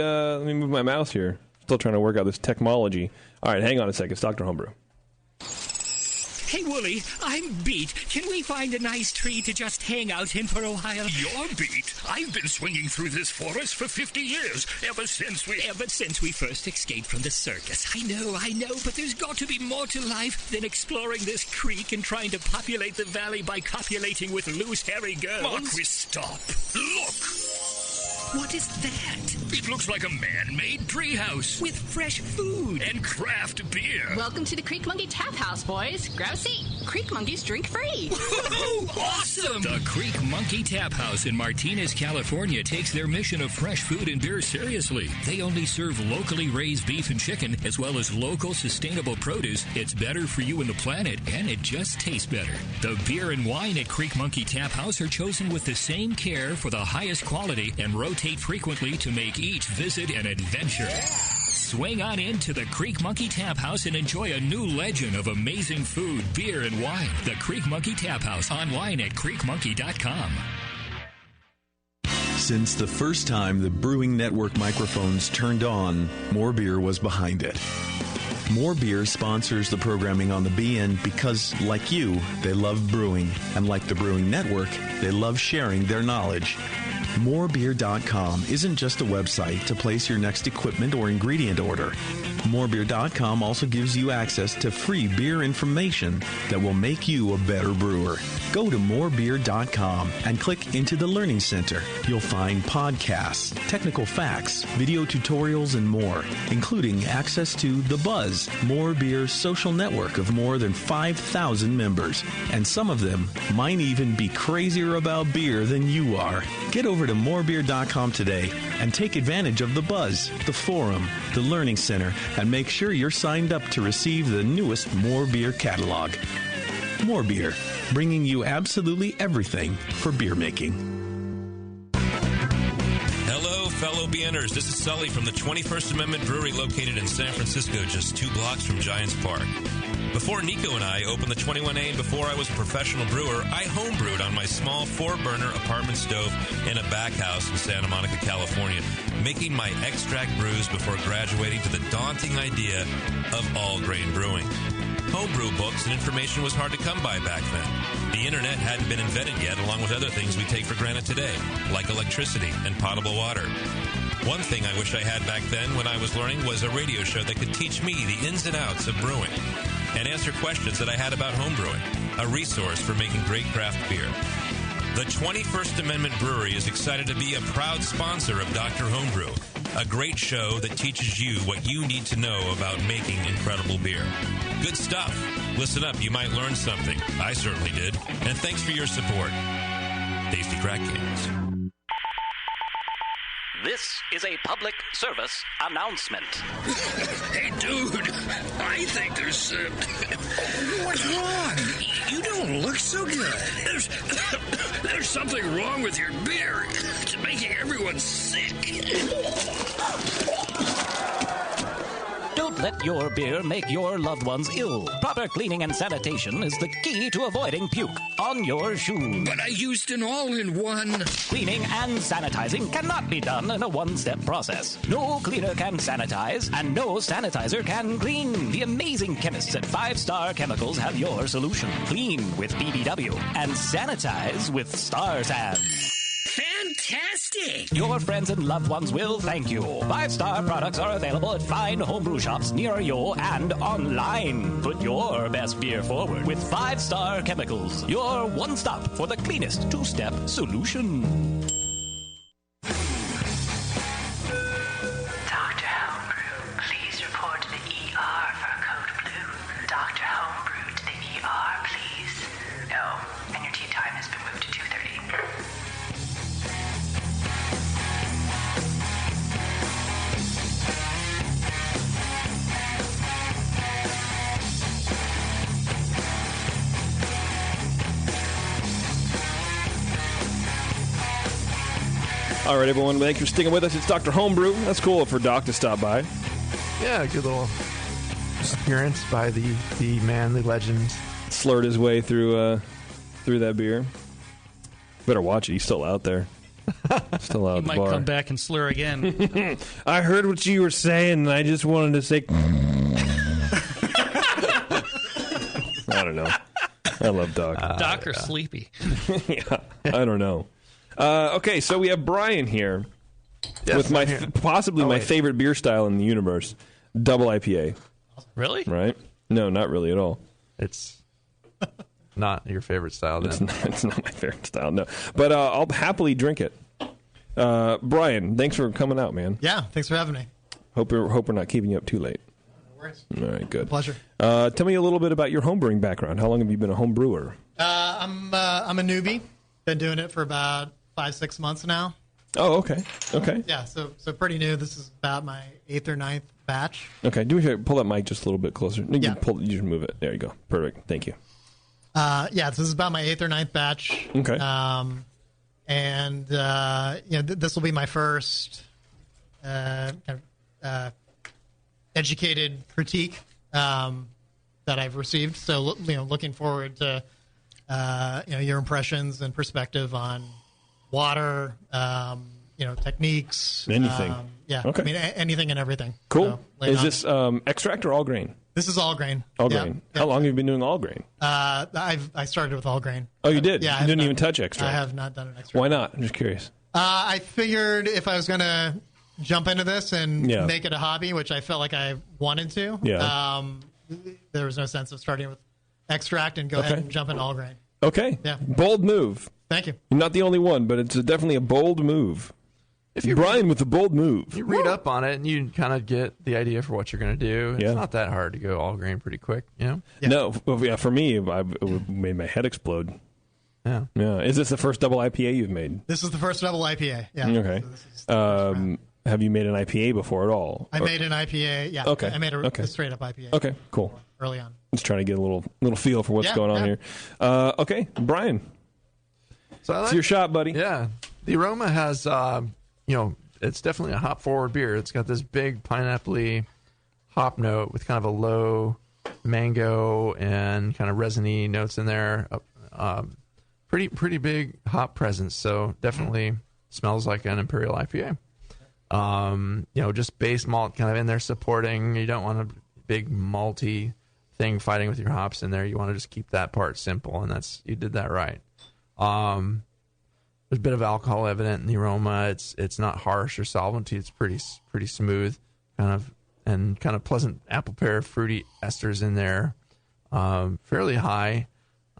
move my mouse here. Still trying to work out this technology. All right, hang on a second. It's Dr. Homebrew. Hey, Wooly, I'm beat. Can we find a nice tree to just hang out in for a while? You're beat. I've been swinging through this forest for 50 years, ever since we first escaped from the circus. I know, but there's got to be more to life than exploring this creek and trying to populate the valley by copulating with loose, hairy girls. Marquis, stop. Look! What is that? It looks like a man-made treehouse with fresh food and craft beer. Welcome to the Creek Monkey Tap House, boys. Grab a seat. Creek Monkeys drink free. Awesome! The Creek Monkey Tap House in Martinez, California takes their mission of fresh food and beer seriously. They only serve locally raised beef and chicken, as well as local sustainable produce. It's better for you and the planet, and it just tastes better. The beer and wine at Creek Monkey Tap House are chosen with the same care for the highest quality and rotate frequently to make each visit an adventure. Swing on into the Creek Monkey Tap House and enjoy a new legend of amazing food, beer, and wine. The Creek Monkey Tap House, online at creekmonkey.com. Since the first time the Brewing Network microphones turned on, More Beer was behind it. More Beer sponsors the programming on the BN because, like you, they love brewing. And like the Brewing Network, they love sharing their knowledge. Morebeer.com isn't just a website to place your next equipment or ingredient order. Morebeer.com also gives you access to free beer information that will make you a better brewer. Go to morebeer.com and click into the Learning Center. You'll find podcasts, technical facts, video tutorials, and more, including access to The Buzz, More Beer's social network of more than 5,000 members. And some of them might even be crazier about beer than you are. Get over to morebeer.com today and take advantage of The Buzz, the forum, the Learning Center, and make sure you're signed up to receive the newest More Beer catalog. More Beer, bringing you absolutely everything for beer making. Hello, fellow BNers. This is Sully from the 21st Amendment Brewery located in San Francisco, just 2 blocks from Giants Park. Before Nico and I opened the 21A and before I was a professional brewer, I homebrewed on my small 4-burner apartment stove in a back house in Santa Monica, California, making my extract brews before graduating to the daunting idea of all-grain brewing. Homebrew books and information was hard to come by back then. The internet hadn't been invented yet, along with other things we take for granted today, like electricity and potable water. One thing I wish I had back then when I was learning was a radio show that could teach me the ins and outs of brewing and answer questions that I had about homebrewing, a resource for making great craft beer. The 21st Amendment Brewery is excited to be a proud sponsor of Dr. Homebrew, a great show that teaches you what you need to know about making incredible beer. Good stuff. Listen up, you might learn something. I certainly did. And thanks for your support. Tasty Crack Kings. This is a public service announcement. Hey, dude, I think there's... what's wrong? You don't look so good. There's something wrong with your beer. It's making everyone sick. Don't let your beer make your loved ones ill. Proper cleaning and sanitation is the key to avoiding puke on your shoes. But I used an all-in-one. Cleaning and sanitizing cannot be done in a one-step process. No cleaner can sanitize, and no sanitizer can clean. The amazing chemists at 5 Star Chemicals have your solution. Clean with BBW and sanitize with Star San. Fantastic! Your friends and loved ones will thank you. 5 Star products are available at fine homebrew shops near you and online. Put your best beer forward with 5 Star Chemicals, your one stop for the cleanest 2-step solution. Dr. Homebrew, please report to the ER for code blue. Dr. Homebrew to the ER, please. Oh, and your tea time has been moved to 2:30. All right, everyone, thanks for sticking with us. It's Dr. Homebrew. That's cool for Doc to stop by. Yeah, good little appearance by the man, the legend. Slurred his way through that beer. Better watch it. He's still out there. Still out at the might bar. come back and slur again. I heard what you were saying, and I just wanted to say... I don't know. I love Doc. Doc or Sleepy? Yeah, I don't know. Okay, so we have Brian here with possibly my favorite beer style in the universe, double IPA. Really? Right? No, not really at all. It's not your favorite style, then. It's not my favorite style, no. But I'll happily drink it. Brian, thanks for coming out, man. Yeah, thanks for having me. Hope we're not keeping you up too late. No worries. All right, good. Pleasure. Tell me a little bit about your homebrewing background. How long have you been a home brewer? I'm a newbie. Been doing it for about 5-6 months now. Oh, okay. Okay. Yeah, so pretty new. This is about my 8th or 9th batch. Okay. Do me a favor, pull that mic just a little bit closer. You just move it. There you go. Perfect. Thank you. Yeah, this is about my 8th or 9th batch. Okay. This will be my first educated critique that I've received. So, looking forward to your impressions and perspective on water, techniques, anything. Okay. I mean, anything and everything. Cool. So, is this extract or all grain? This is all grain. All grain. How long have you been doing all grain? I started with all grain. Oh, you did? Yeah. You didn't even touch extract? I have not done an extract. Why not? I'm just curious. I figured if I was going to jump into this and make it a hobby, which I felt like I wanted to, there was no sense of starting with extract and go ahead and jump into all grain. Okay. Yeah. Bold move. Thank you. You're not the only one, but it's definitely a bold move. Brian with the bold move. You read up on it and you kind of get the idea for what you're going to do. It's not that hard to go all grain pretty quick, Yeah. No, for me, it made my head explode. Yeah. Yeah. Is this the first double IPA you've made? This is the first double IPA. Yeah. Okay. So have you made an IPA before at all? I made an IPA. Yeah. Okay. I made a straight up IPA. Okay. Cool. Early on. Just trying to get a little feel for what's going on here. Okay, Brian. So it's your shot, buddy. Yeah. The aroma has, it's definitely a hop forward beer. It's got this big pineapple-y hop note with kind of a low mango and kind of resiny notes in there. Pretty big hop presence. So definitely smells like an Imperial IPA. Just base malt kind of in there supporting. You don't want a big malty thing fighting with your hops in there. You want to just keep that part simple, and you did that right. There's a bit of alcohol evident in the aroma. It's not harsh or solventy. It's pretty smooth, kind of pleasant apple pear fruity esters in there. Fairly high.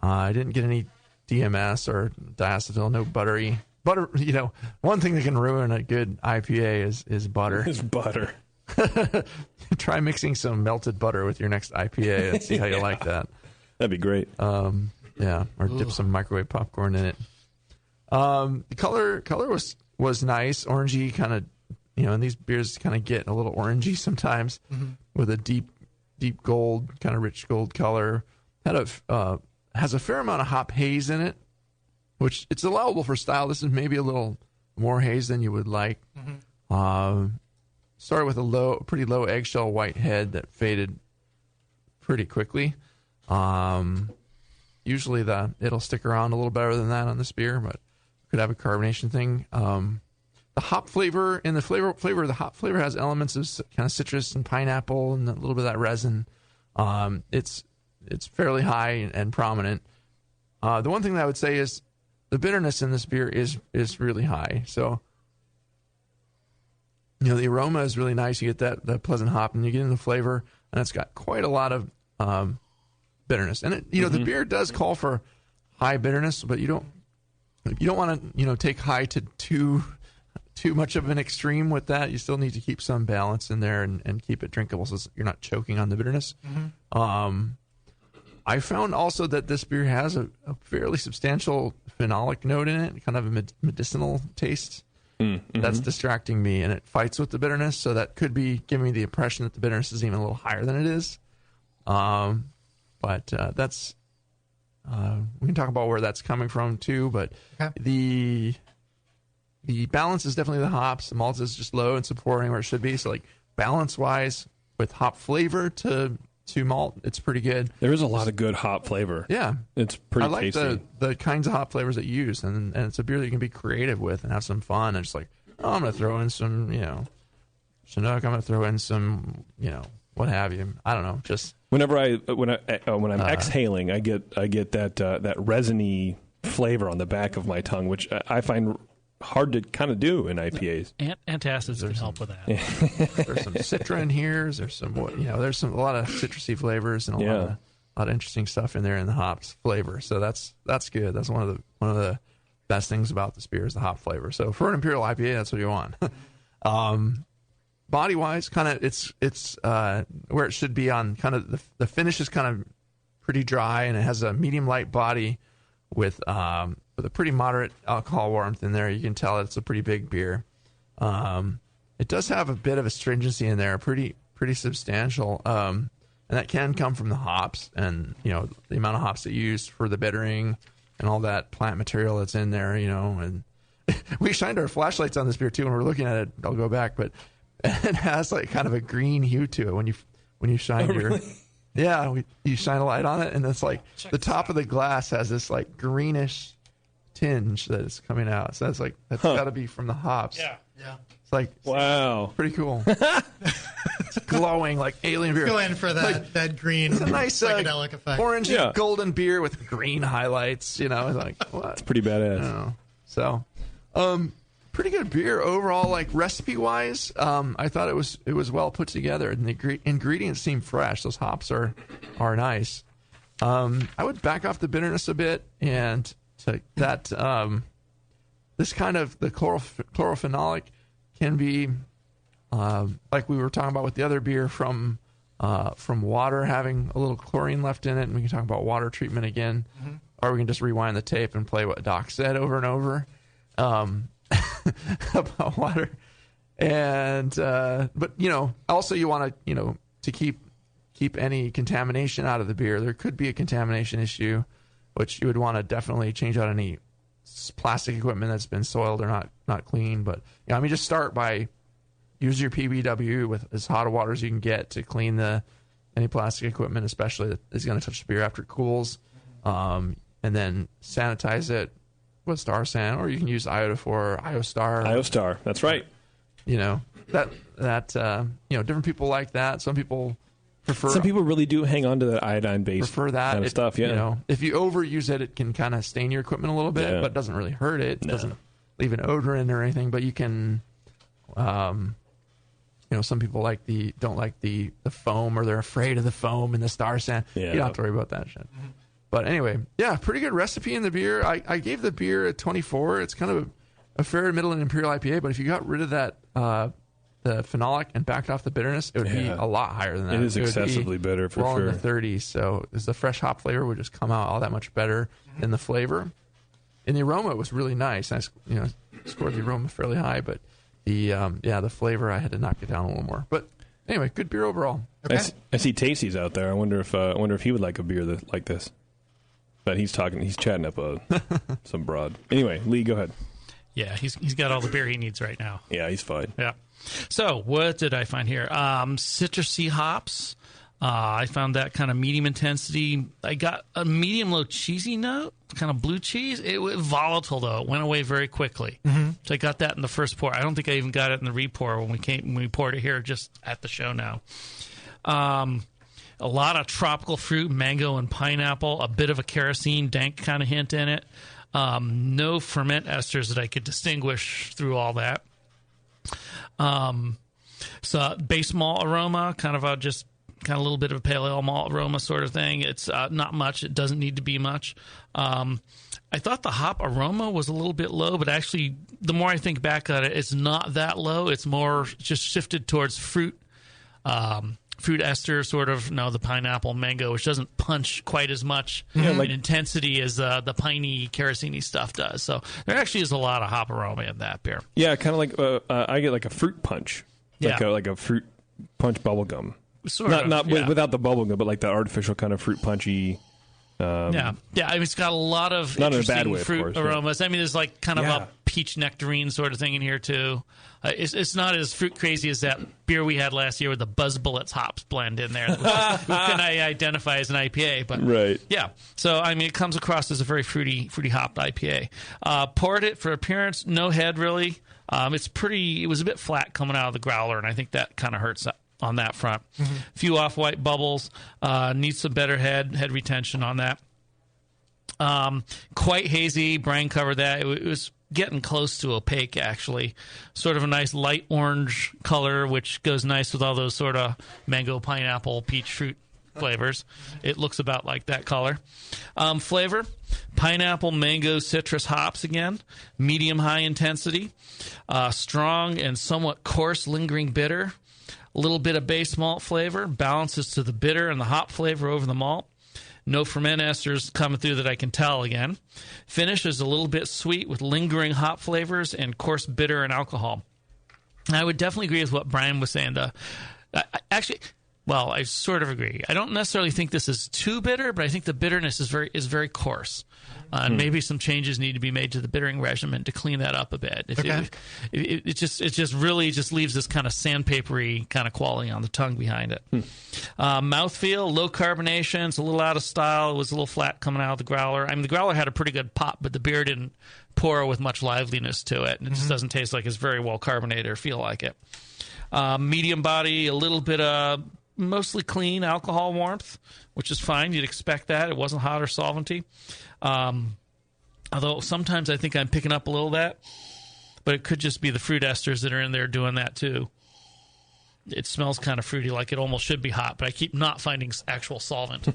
I didn't get any DMS or diacetyl. No buttery. Butter. One thing that can ruin a good IPA is butter. Is butter. Try mixing some melted butter with your next IPA and see how you like that. That'd be great. Or dip some microwave popcorn in it. The color was nice, orangey, kind of. And these beers kind of get a little orangey sometimes with a deep gold, kind of rich gold color. Has a fair amount of hop haze in it, which it's allowable for style. This is maybe a little more haze than you would like. Started with a pretty low eggshell white head that faded pretty quickly. Usually it'll stick around a little better than that on this beer, but could have a carbonation thing. The hop flavor the hop flavor has elements of kind of citrus and pineapple and a little bit of that resin. It's fairly high and prominent. The one thing that I would say is the bitterness in this beer is really high. So, the aroma is really nice. You get that pleasant hop, and you get in the flavor, and it's got quite a lot of bitterness. And the beer does call for high bitterness, but you don't want to take high to too much of an extreme with that. You still need to keep some balance in there and keep it drinkable so you're not choking on the bitterness. I found also that this beer has a fairly substantial phenolic note in it, kind of a medicinal taste. That's distracting me, and it fights with the bitterness, so that could be giving me the impression that the bitterness is even a little higher than it is. But that's we can talk about where that's coming from too. But the balance is definitely the hops. The malt is just low and supporting where it should be. So balance wise, with hop flavor to malt, it's pretty good. There is a lot of good hop flavor. Yeah, it's pretty tasty. I like the kinds of hop flavors that you use, and it's a beer that you can be creative with and have some fun. And just I'm going to throw in some, Chinook. I'm going to throw in some, what have you. I don't know. Just whenever when I'm exhaling, I get that resiny flavor on the back of my tongue, which I find hard to kind of do in IPAs. Antacids can help with that. There's some Citra in here. There's some, there's a lot of citrusy flavors and a lot of interesting stuff in there in the hops flavor. So that's good. That's one of the best things about this beer is the hop flavor. So for an Imperial IPA, that's what you want. Body wise, kind of it's where it should be on kind of the finish is kind of pretty dry, and it has a medium light body with a pretty moderate alcohol warmth in there. You can tell it's a pretty big beer. It does have a bit of astringency in there, pretty substantial, and that can come from the hops and the amount of hops that you use for the bittering and all that plant material that's in there. And we shined our flashlights on this beer too when we were looking at it. I'll go back, but it has like kind of a green hue to it when you shine you shine a light on it, and it's like the top of the glass has this like greenish tinge that is coming out. So that's got to be from the hops. Yeah. It's like, wow, pretty cool. It's glowing like alien beer. Go in for that green, it's a nice psychedelic effect. Orange golden beer with green highlights. It's like what? It's pretty badass. So, pretty good beer overall. Like recipe wise, I thought it was well put together, and the ingredients seem fresh. Those hops are nice. I would back off the bitterness a bit, and to that this kind of the chlorophenolic can be like we were talking about with the other beer from water having a little chlorine left in it, and we can talk about water treatment again, or we can just rewind the tape and play what Doc said over and over about water. And but also you want to keep any contamination out of the beer. There could be a contamination issue, which you would want to definitely change out any plastic equipment that's been soiled or not clean. But just start by use your PBW with as hot a water as you can get to clean any plastic equipment, especially that is going to touch the beer after it cools, and then sanitize it with Star San, or you can use Iodophor or IOStar. IOStar, that's right. Different people like that. Some people prefer. Some people really do hang on to that iodine-based prefer that kind of stuff. Yeah, if you overuse it, it can kind of stain your equipment a little bit, but it doesn't really hurt it. It doesn't leave an odor in or anything. But you can, some people don't like the foam, or they're afraid of the foam in the Star San. Yeah. You don't have to worry about that shit. But anyway, pretty good recipe in the beer. I gave the beer a 24. It's kind of a fair middle and Imperial IPA, but if you got rid of that the phenolic and backed off the bitterness, it would be a lot higher than that. It is excessively bitter for sure. In the 30s, so the fresh hop flavor would just come out all that much better in the flavor. And the aroma was really nice. I scored the aroma fairly high, but the flavor I had to knock it down a little more. But anyway, good beer overall. Okay. I see Tasty's out there. I wonder if he would like a beer like this. But he's chatting up some broad. Anyway, Lee, go ahead. Yeah, he's got all the beer he needs right now. Yeah, he's fine. Yeah. So what did I find here? Citrusy hops. I found that kind of medium intensity. I got a medium low cheesy note, kind of blue cheese. It was volatile though. It went away very quickly. So I got that in the first pour. I don't think I even got it in the re-pour when we poured it here just at the show now. A lot of tropical fruit, mango and pineapple, a bit of a kerosene dank kind of hint in it. No ferment esters that I could distinguish through all that. So base malt aroma, kind of a little bit of a pale ale malt aroma sort of thing. It's not much. It doesn't need to be much. I thought the hop aroma was a little bit low, but actually the more I think back at it, it's not that low. It's more just shifted towards fruit ester, sort of. No, the pineapple, mango, which doesn't punch quite as much in intensity as the piney, kerosene stuff does. So there actually is a lot of hop aroma in that beer. Yeah, kind of like I get like a fruit punch, like a fruit punch bubble gum. Without the bubble gum, but like the artificial kind of fruit punchy. I mean, it's got a lot of not interesting in a bad way, fruit of course, aromas. I mean, there's like kind of a peach nectarine sort of thing in here too. It's not as fruit crazy as that beer we had last year with the Buzz Bullets hops blend in there. Which can I identify as an IPA? But right, yeah. So I mean, it comes across as a very fruity hopped IPA. Poured it for appearance, no head really. It was a bit flat coming out of the growler, and I think that kind of hurts on that front. Few off-white bubbles. Needs some better head retention on that. Quite hazy. Brian covered that. It was getting close to opaque, actually. Sort of a nice light orange color, which goes nice with all those sort of mango, pineapple, peach fruit flavors. It looks about like that color. Flavor, pineapple, mango, citrus hops again. Medium high intensity. Strong and somewhat coarse lingering bitter. A little bit of base malt flavor. Balances to the bitter and the hop flavor over the malt. No ferment esters coming through that I can tell again. Finish is a little bit sweet with lingering hop flavors and coarse bitter and alcohol. I would definitely agree with what Brian was saying. I sort of agree. I don't necessarily think this is too bitter, but I think the bitterness is very coarse. And maybe some changes need to be made to the bittering regimen to clean that up a bit. It just really leaves this kind of sandpapery kind of quality on the tongue behind it. Mouthfeel, low carbonation. It's a little out of style. It was a little flat coming out of the growler. I mean, the growler had a pretty good pop, but the beer didn't pour with much liveliness to it. And it just doesn't taste like it's very well carbonated or feel like it. Medium body, a little bit of mostly clean alcohol warmth, which is fine. You'd expect that. It wasn't hot or solventy. Although sometimes I think I'm picking up a little of that, but it could just be the fruit esters that are in there doing that too. It smells kind of fruity, like it almost should be hot, but I keep not finding actual solvent.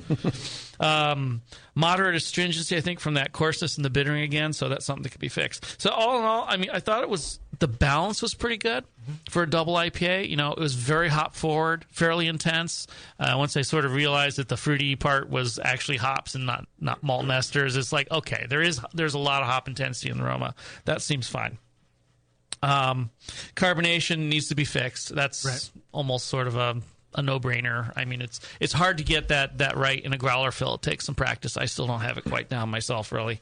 Moderate astringency, I think, from that coarseness and the bittering again, so that's something that could be fixed. So all in all, I mean, I thought the balance was pretty good for a double IPA. You know, it was very hop forward, fairly intense. Once I sort of realized that the fruity part was actually hops and not malt and esters, it's like, okay, there's a lot of hop intensity in the aroma. That seems fine. Carbonation needs to be fixed. That's almost sort of a no-brainer. I mean, it's hard to get that right in a growler fill. It takes some practice. I still don't have it quite down myself, really.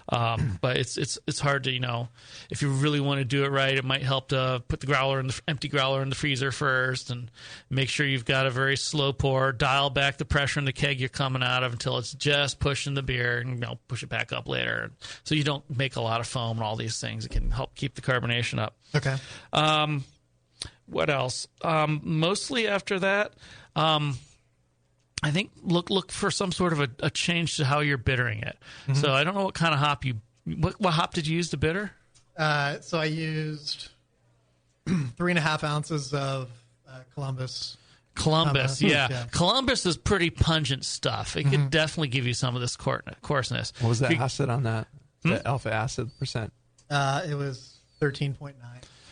But it's hard to, you know, if you really want to do it right, it might help to put the empty growler in the freezer first and make sure you've got a very slow pour. Dial back the pressure in the keg you're coming out of until it's just pushing the beer, and, you know, push it back up later, so you don't make a lot of foam and all these things. It can help keep the carbonation up. Okay. What else? Mostly after that, I think look for some sort of a change to how you're bittering it. So I don't know what kind of hop what hop did you use to bitter? So I used 3.5 ounces of Columbus. Yeah. Columbus is pretty pungent stuff. It could definitely give you some of this coarseness. What was that acid on that? The alpha acid percent? It was 13.9.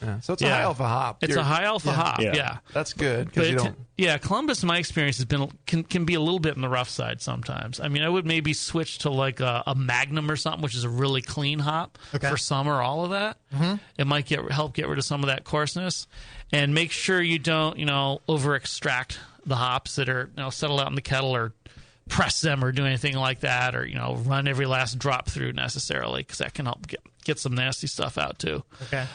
Yeah. So it's a high alpha hop. It's a high alpha hop. Yeah. That's good. Columbus, in my experience, can be a little bit in the rough side sometimes. I mean, I would maybe switch to like a Magnum or something, which is a really clean hop for summer. All of that, it might help get rid of some of that coarseness, and make sure you don't, you know, over extract the hops that are, you know, settle out in the kettle, or press them, or do anything like that, or, you know, run every last drop through necessarily, because that can help get some nasty stuff out too. Okay.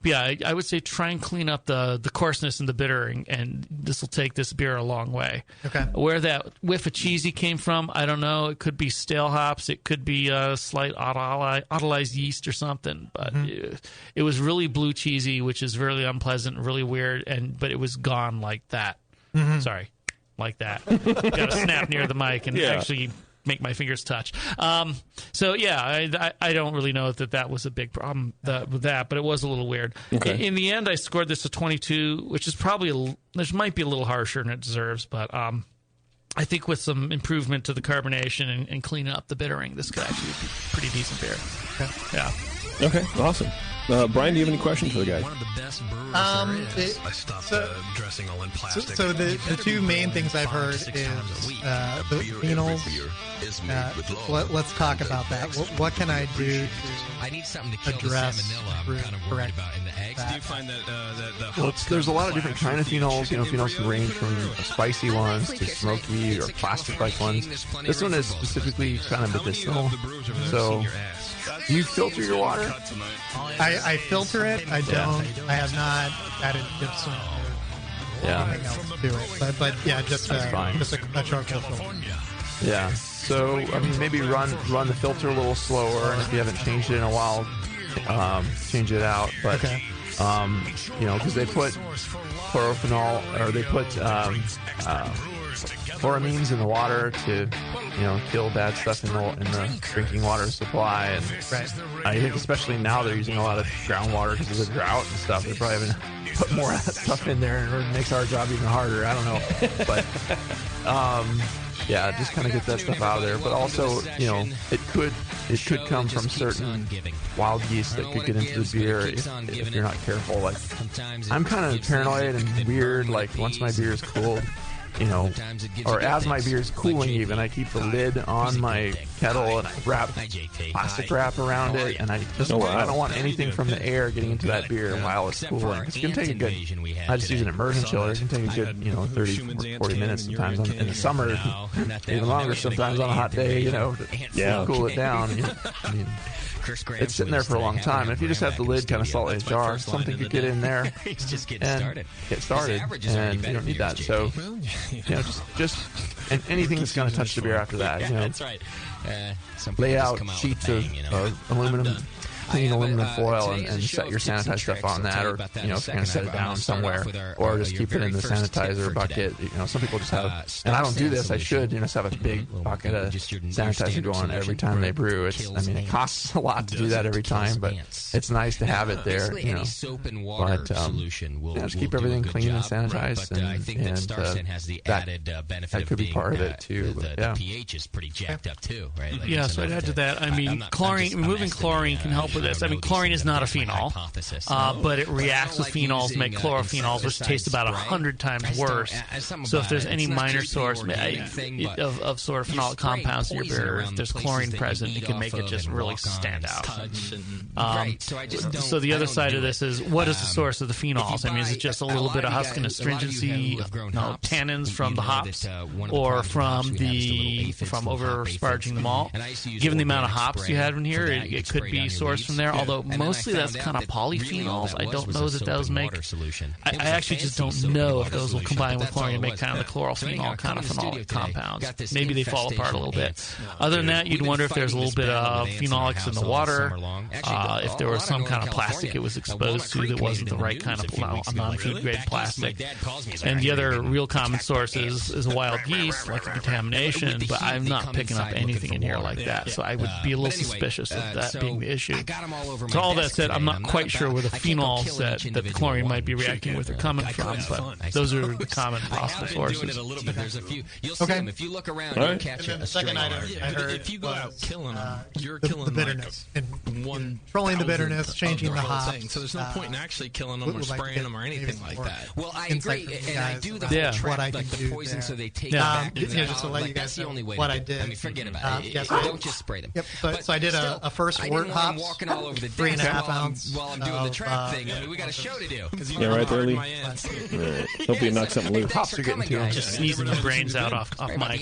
Yeah, I would say try and clean up the coarseness and the bittering, and this will take this beer a long way. Okay. Where that whiff of cheesy came from, I don't know. It could be stale hops. It could be a slight autolyzed yeast or something. But it was really blue cheesy, which is really unpleasant, really weird. But it was gone like that. Sorry, like that. Got to snap near the mic and actually make my fingers touch. So yeah, I don't really know that was a big problem with that, but it was a little weird. Okay. In the end, I scored this a 22, which is probably this might be a little harsher than it deserves, but I think with some improvement to the carbonation and cleaning up the bittering, this could actually be a pretty decent beer. Okay. Yeah. Okay. Awesome. Brian, do you have any questions for the guys? One of the best brewers there is. I stopped dressing all in plastic. So the two main things I've heard is the phenols. Let's talk about that. What can I do to address correct that? Do you find that there's a lot of different kind of phenols. You know, phenols can range from spicy ones to smoky or plastic-like ones. This one is specifically kind of medicinal. So, do you filter your water? I filter it. I don't. I have not added gypsum or anything else to it. But yeah, just a charcoal filter. Yeah. So I mean, maybe run the filter a little slower, and if you haven't changed it in a while, change it out. But you know, because they put chlorophenol, or they put chloramines in the water to, kill bad stuff in the drinking water supply. And I think especially now they're using a lot of groundwater because of the drought and stuff. They're probably having to put more of that stuff in there, and it makes our job even harder. I don't know, but yeah, just kind of get that stuff out of there. But also, it could come from certain wild yeast that could get into the beer if you're not careful. Like, I'm kind of paranoid and weird. Like, once my beer is cooled, or as my beer is cooling even, I keep the lid on my kettle and I wrap plastic wrap around it, and I don't want anything from the air getting into that beer while it's cooling. It's going to take a good, I just use an immersion chiller. It can take a good, 30, 40 minutes sometimes in the summer, even longer sometimes on a hot day, to cool it down. I mean, it's sitting there for a long time. And if you just have the lid kind of slightly ajar, something could get in there and get started, and you don't need that. So, just and anything that's going to touch the beer after that, That's right. Lay out sheets of aluminum, clean aluminum foil, and set your sanitized stuff on that, or if you're going to set it down somewhere, or just keep it in the sanitizer bucket. Some people just have, and I don't do this. I should, just have a big bucket of sanitizer going every time they brew. It costs a lot to do that every time, but it's nice to have it there. Any soap and water solution will just keep everything clean and sanitized, and I think that Starsen has the added benefit that could be part of it too. The pH is pretty jacked up too, right? So I'd add to that. I mean, chlorine, removing chlorine can help with this. I mean, chlorine is not a phenol, but it reacts with phenols to make chlorophenols, which taste about 100 times worse. So if there's any minor source of sort of phenolic compounds in your beer, if there's chlorine present, it can make it just really stand out. So the other side of this is, what is the source of the phenols? I mean, is it just a little bit of husk and astringency, tannins from the hops, or from over-sparging the malt? Given the amount of hops you have in here, it could be sourced from there, although mostly that's kind of polyphenols. I don't know that those make... I actually just don't know if those will combine with chlorine to make kind of the chlorophenol kind of phenolic compounds. Maybe they fall apart a little bit. Other than that, you'd wonder if there's a little bit of phenolics in the water, if there was some kind of plastic it was exposed to that wasn't the right kind of non-food grade plastic. And the other real common source is a wild yeast, like a contamination, but I'm not picking up anything in here like that. So I would be a little suspicious of that being the issue. So all that said, I'm not quite sure where the phenols that the chlorine might be reacting with are coming from, but those are the common possible sources. Okay. If you look around, you'll catch the second item I heard if you go out killing them, you're the killing bitterness, and controlling the bitterness, changing the hops. So there's no point in actually killing them or spraying them or anything like that. Well, I agree, and I do the whole trap, like the poison, so they take it back. Just to let you guys know what I did. I mean, forget about it. Don't just spray them. Yep. So I did a first wort hops, walking all over the 3.5 ounce while I'm doing the trap thing. I mean, we got a show to do. Yeah, right there, Lee. Hope you knock something loose. Hops are getting to him. Just sneezing the brains out off mic.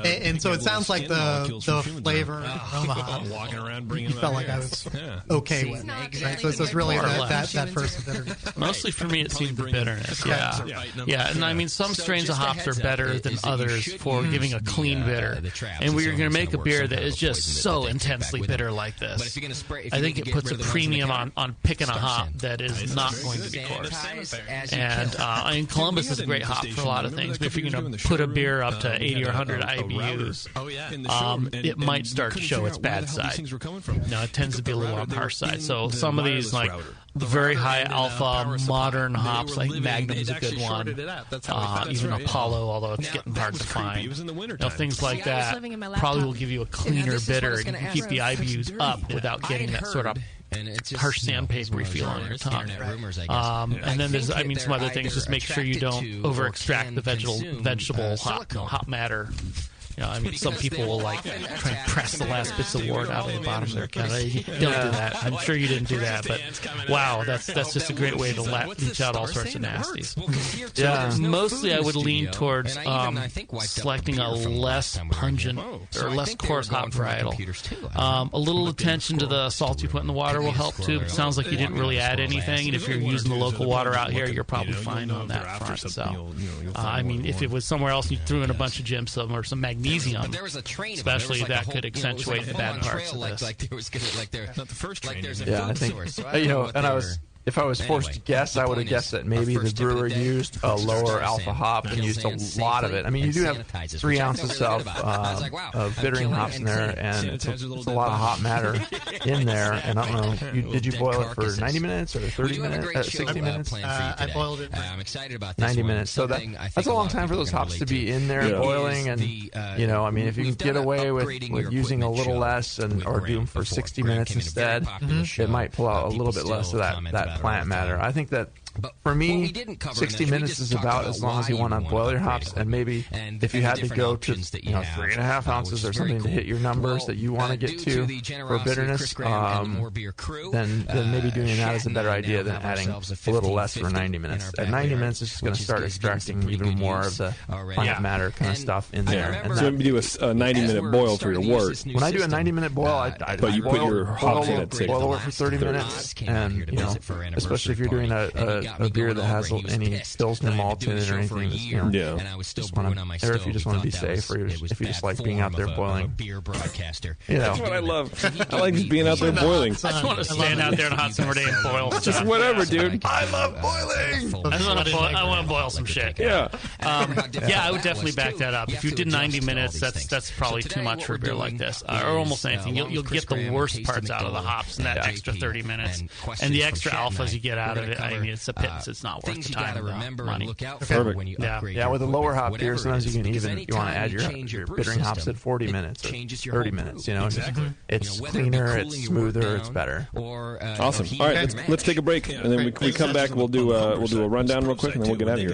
And so it sounds like the flavor aroma hops walking around bringing felt like I was okay with. Right? So it's really that first bitterness. Mostly for me, it seemed the bitterness. Yeah. And I mean, some strains of hops are better than others for giving a clean bitter. And we're going to make a beer that is just so intensely bitter like this. I think it puts a premium on picking a hop that is not going to be coarse. And I mean, Columbus is a great hop for a lot of things, but if you're going to put a beer up to 80 or 100 IBUs, it might start to show its bad side. No, it tends to be a little on the harsh side. So some of these, like the very high alpha modern hops, like Magnum's a good one. Even Apollo, although it's getting hard to find. Things like that probably will give you a cleaner bitter, and you can keep the IBUs up without getting that sort of harsh sandpapery feel on your tongue. And then there's, some other things. Just make sure you don't over-extract the vegetable hop matter. Some people will try and press the last bits of wort out of the bottom of their can. Don't do that. I'm sure you didn't do that, but wow, that's just a great way to leach out all sorts of nasties. Mostly I would lean towards selecting a less pungent or less coarse hop varietal. A little attention to the salts you put in the water will help too. It sounds like you didn't really add anything, and if you're using the local water out here, you're probably fine on that front. So, if it was somewhere else, you threw in a bunch of gypsum or some magnesium, especially that could accentuate the bad parts of this. Not the first train. I think, and I was if I was forced to guess, I would have guessed that maybe the brewer used a lower alpha hop and used a lot of it. I mean, you do have 3 ounces of bittering hops in there, and it's a lot of hop matter in there. And I don't know, did you boil it for 90 minutes or 30 minutes, 60 minutes? I boiled it. I'm excited about 90 minutes. So that's a long time for those hops to be in there boiling. And I mean, if you can get away with using a little less or do them for 60 minutes instead, it might pull out a little bit less of that plant matter. I think that for me, 60 minutes is about as long as you want to boil your hops, and maybe if you had to go to 3.5 ounces or something to hit your numbers that you want to get to for bitterness, then maybe doing that is a better idea than adding a little less for 90 minutes. At 90 minutes, it's just going to start extracting even more of the plant matter kind of stuff in there. So you do a 90-minute boil for your wort. When I do a 90-minute boil, but you put your hops in at boil it for 30 minutes, and especially if you're doing a beer that has any Pilsner malt in it or anything, or if you just want to be safe, or if you just like being out there boiling. That's what I love. I like just being out there boiling. I just want to stand out there on a hot summer day and boil stuff. Just whatever, dude. I love boiling. I want to boil some shit. Yeah. I would definitely back that up. If you did 90 minutes, that's probably too much for a beer like this, or almost anything. You'll get the worst parts out of the hops in that extra 30 minutes, and the extra alphas you get out of it. I mean, it's a pittance. It's not worth the time and money. Perfect. Yeah, with a lower hop beer, sometimes you can you want to add your bittering hops at 40 minutes or 30 minutes. It's cleaner, it's smoother, it's better. Awesome. All right, let's take a break, and then we come back. We'll do a rundown real quick, and then we'll get out of here.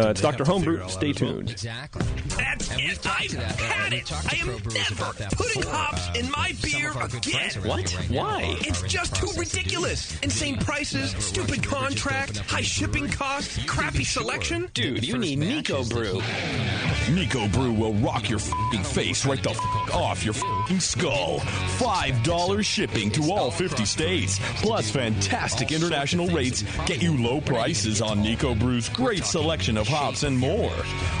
It's Dr. Homebrew. Stay tuned. Exactly. That's it. I've had it. I am never putting hops in my beer again. What? Why? It's just too ridiculous. Insane prices, stupid contract, high shipping costs, crappy selection. Dude, you need Nico Brew. Nico Brew will rock your f***ing face right the f*** off your f***ing skull. $5 shipping to all 50 states. Plus fantastic international rates get you low prices on Nico Brew's great selection of hops and more.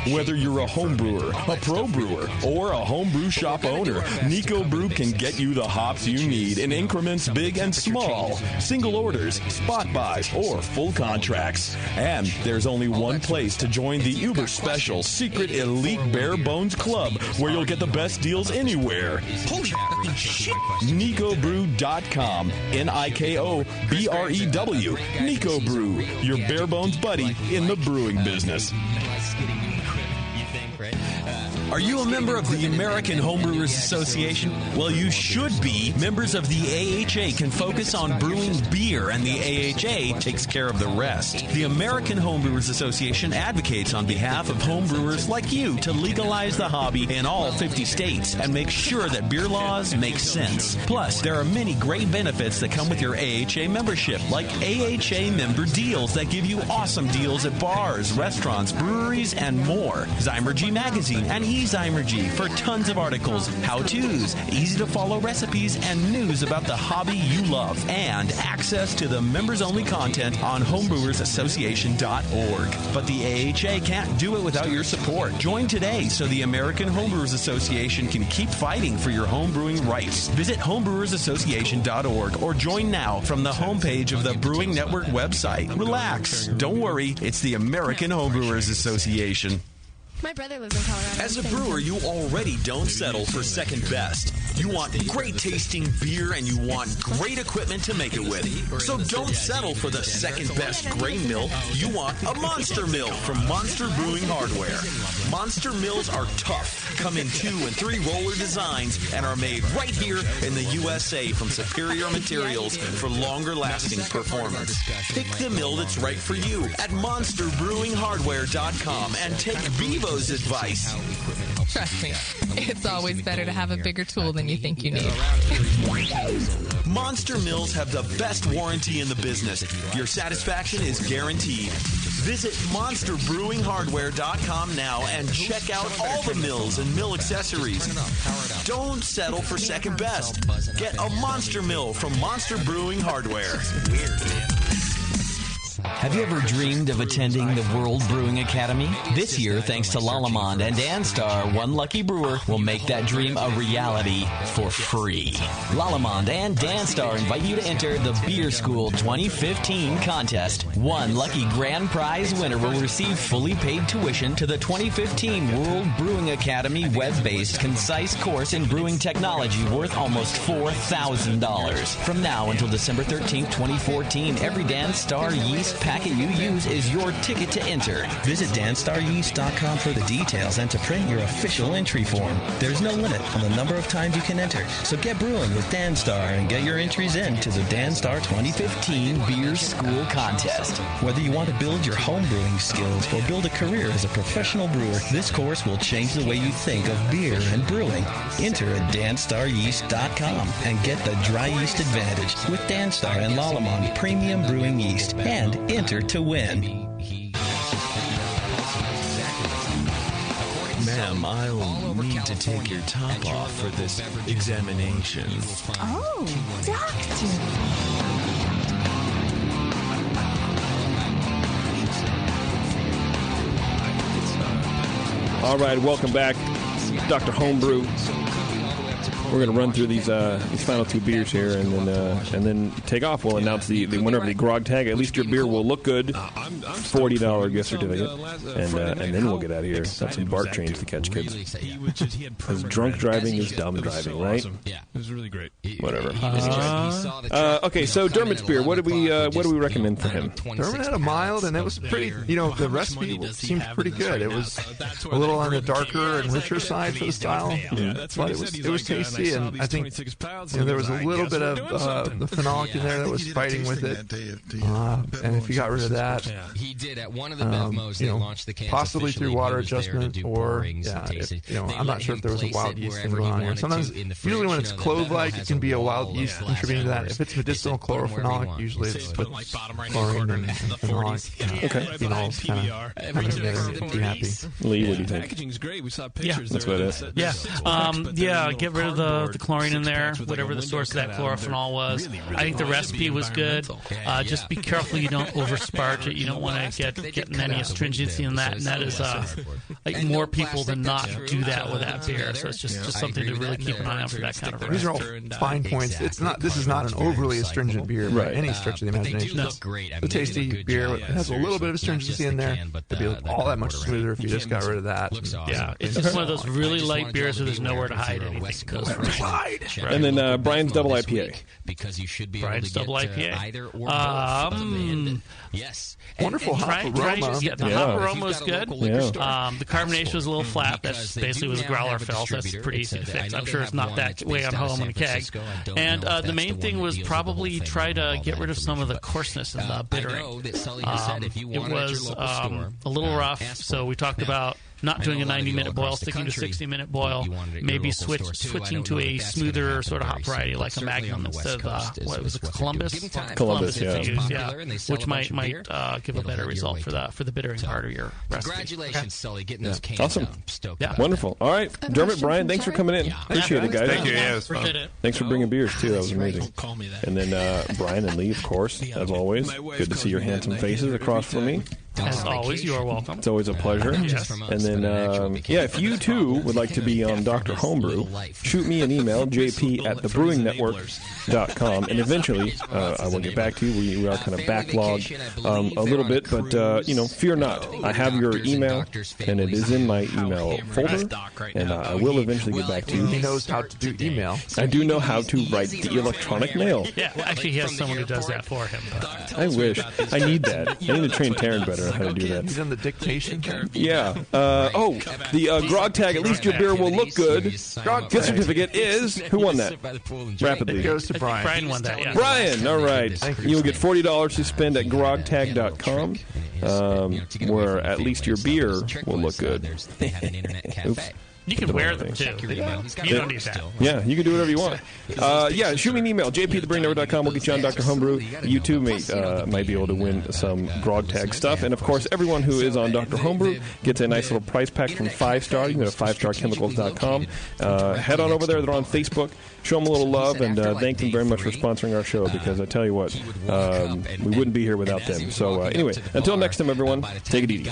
Whether you're a home brewer, a pro brewer, or a homebrew shop owner, Nico Brew can get you the hops you need in increments big and small, single orders, spot buys, or full contracts. And there's only one place to join the uber special secret elite bare bones club where you'll get the best deals anywhere. Holy shit. NicoBrew.com. NIKOBREW. Nico Brew, your bare bones buddy in the brewing business. Are you a member of the American Homebrewers Association? Well, you should be. Members of the AHA can focus on brewing beer, and the AHA takes care of the rest. The American Homebrewers Association advocates on behalf of homebrewers like you to legalize the hobby in all 50 states and make sure that beer laws make sense. Plus, there are many great benefits that come with your AHA membership, like AHA member deals that give you awesome deals at bars, restaurants, breweries, and more. Zymergy Magazine and Zymergy for tons of articles, how-tos, easy-to-follow recipes, and news about the hobby you love, and access to the members-only content on homebrewersassociation.org. But the AHA can't do it without your support. Join today so the American Homebrewers Association can keep fighting for your homebrewing rights. Visit homebrewersassociation.org or join now from the homepage of the Brewing Network website. Relax. Don't worry. It's the American Homebrewers Association. My brother lives in Colorado. As a brewer, you already don't settle for second best. You want great tasting beer and you want great equipment to make it with. So don't settle for the second best grain mill. You want a Monster Mill from Monster Brewing Hardware. Monster Mills are tough, come in 2 and 3 roller designs, and are made right here in the USA from superior materials for longer lasting performance. Pick the mill that's right for you at monsterbrewinghardware.com and take Bevo's advice. Trust me, it's always better to have a bigger tool than you think you need. Monster Mills have the best warranty in the business. Your satisfaction is guaranteed. Visit monsterbrewinghardware.com now and check out all the mills and mill accessories. Don't settle for second best. Get a Monster Mill from Monster Brewing Hardware. Weird, man. Have you ever dreamed of attending the World Brewing Academy? This year, thanks to Lallemand and Danstar, one lucky brewer will make that dream a reality for free. Lallemand and Danstar invite you to enter the Beer School 2015 contest. One lucky grand prize winner will receive fully paid tuition to the 2015 World Brewing Academy web-based concise course in brewing technology worth almost $4,000. From now until December 13th, 2014, every Danstar yeast packet you use is your ticket to enter. Visit danstaryeast.com for the details and to print your official entry form. There's no limit on the number of times you can enter, so get brewing with Danstar and get your entries in to the Danstar 2015 Beer School Contest. Whether you want to build your home brewing skills or build a career as a professional brewer, this course will change the way you think of beer and brewing. Enter at danstaryeast.com and get the dry yeast advantage with Danstar and Lallemand Premium Brewing Yeast, and enter to win. Ma'am, I'll need to take your top off for this examination. Oh, doctor. All right, welcome back, Dr. Homebrew. We're going to run through these final two beers here, and then take off. We'll announce the winner of the Grog Tag. At least your beer will look good. $40 gift certificate, and then we'll get out of here. Got some BART trains to catch, kids. Because drunk driving is dumb driving, right? Yeah, it was really great. Whatever. Okay, so Dermot's beer. What do we recommend for him? Dermot had a mild, and it was pretty. The recipe seemed pretty good. It was a little on the darker and richer side for the style, but it was tasty. And I think there was a little bit of the phenolic in there that was fighting with it. And if you got rid of that, he did at one of the Bevmos. They launched the can possibly through water adjustment, or I'm not sure if there was a wild yeast thing going on here. Sometimes, usually when it's clove-like, it can be a wild yeast contributing to that. If it's medicinal chlorophenolic, usually it's with chlorine and phenolic. Okay. Phenols kind of coming together and be happy. Lee, what do you think? Packaging's great. We saw pictures. That's what it is. Yeah. Get rid of the chlorine in there, whatever the source of that chlorophenol was. I think the recipe was good. Just be careful you don't oversparge it. You don't want to get any astringency in that, and that is like more people than not do that with that beer. So it's just something to really keep an eye on for that kind of recipe. These are all fine points. This is not an overly astringent beer by any stretch of the imagination. No. The tasty beer has a little bit of astringency in there. It'd be all that much smoother if you just got rid of that. Yeah, it's just one of those really light beers where there's nowhere to hide anything. And then Brian's Double IPA. Because you should be Brian's able to Double get IPA. either or both of them. Yes. Wonderful hop aroma. Yeah, the hop aroma was good. The carbonation was a little flat. That's basically was growler fill, so that's pretty easy to fix. I'm sure it's not that way on home in a keg. And the main thing was probably try to get rid of some of the coarseness in the bittering. It was a little rough, so we talked about not doing a 90-minute boil, sticking to 60-minute boil, maybe switching to a smoother sort of hop variety like a Magnum instead of, what was it, Columbus? Columbus, which might give a better result for the bittering part of your recipe. Congratulations, Sully, getting those cans awesome. Wonderful. All right, Dermot, Brian, thanks for coming in. Appreciate it, guys. Thank you. Yeah, it was fun. Thanks for bringing beers, too. That was amazing. And then Brian and Lee, of course, as always. Good to see your handsome faces across from me. As always, you are welcome. It's always a pleasure. Yes. And then, if you too would like to be on Dr. Homebrew, shoot me an email, jp@thebrewingnetwork.com, and eventually I will get back to you. We are kind of backlogged a little bit, but fear not. I have your email, and it is in my email folder, and I will eventually get back to you. He knows how to do email. I do know how to write the electronic mail. Yeah, well, actually, he has someone who does that for him. I wish. I need that. I need to train Taryn better on how to do that. He's on the dictation. Yeah. The Grog Tag, at least your beer will look good. Gift certificate is, who won that? Rapidly. It goes to Brian. Brian won that, yeah. Brian, all right. You'll get $40 to spend at grogtag.com, where at least your beer will look good. Oops. You can wear them, too. You don't need that. Yeah, you can do whatever you want. Shoot me an email, jp@thebrewingnetwork.com. We'll get you on Dr. Homebrew. You, too, might be able to win some Grog Tag stuff. And, of course, everyone who is on Dr. Homebrew gets a nice little price pack from 5 Star. You can go to 5starchemicals.com. Head on over there. They're on Facebook. Show them a little love, and thank them very much for sponsoring our show, because I tell you what, we wouldn't be here without them. So, anyway, until next time, everyone, take it easy.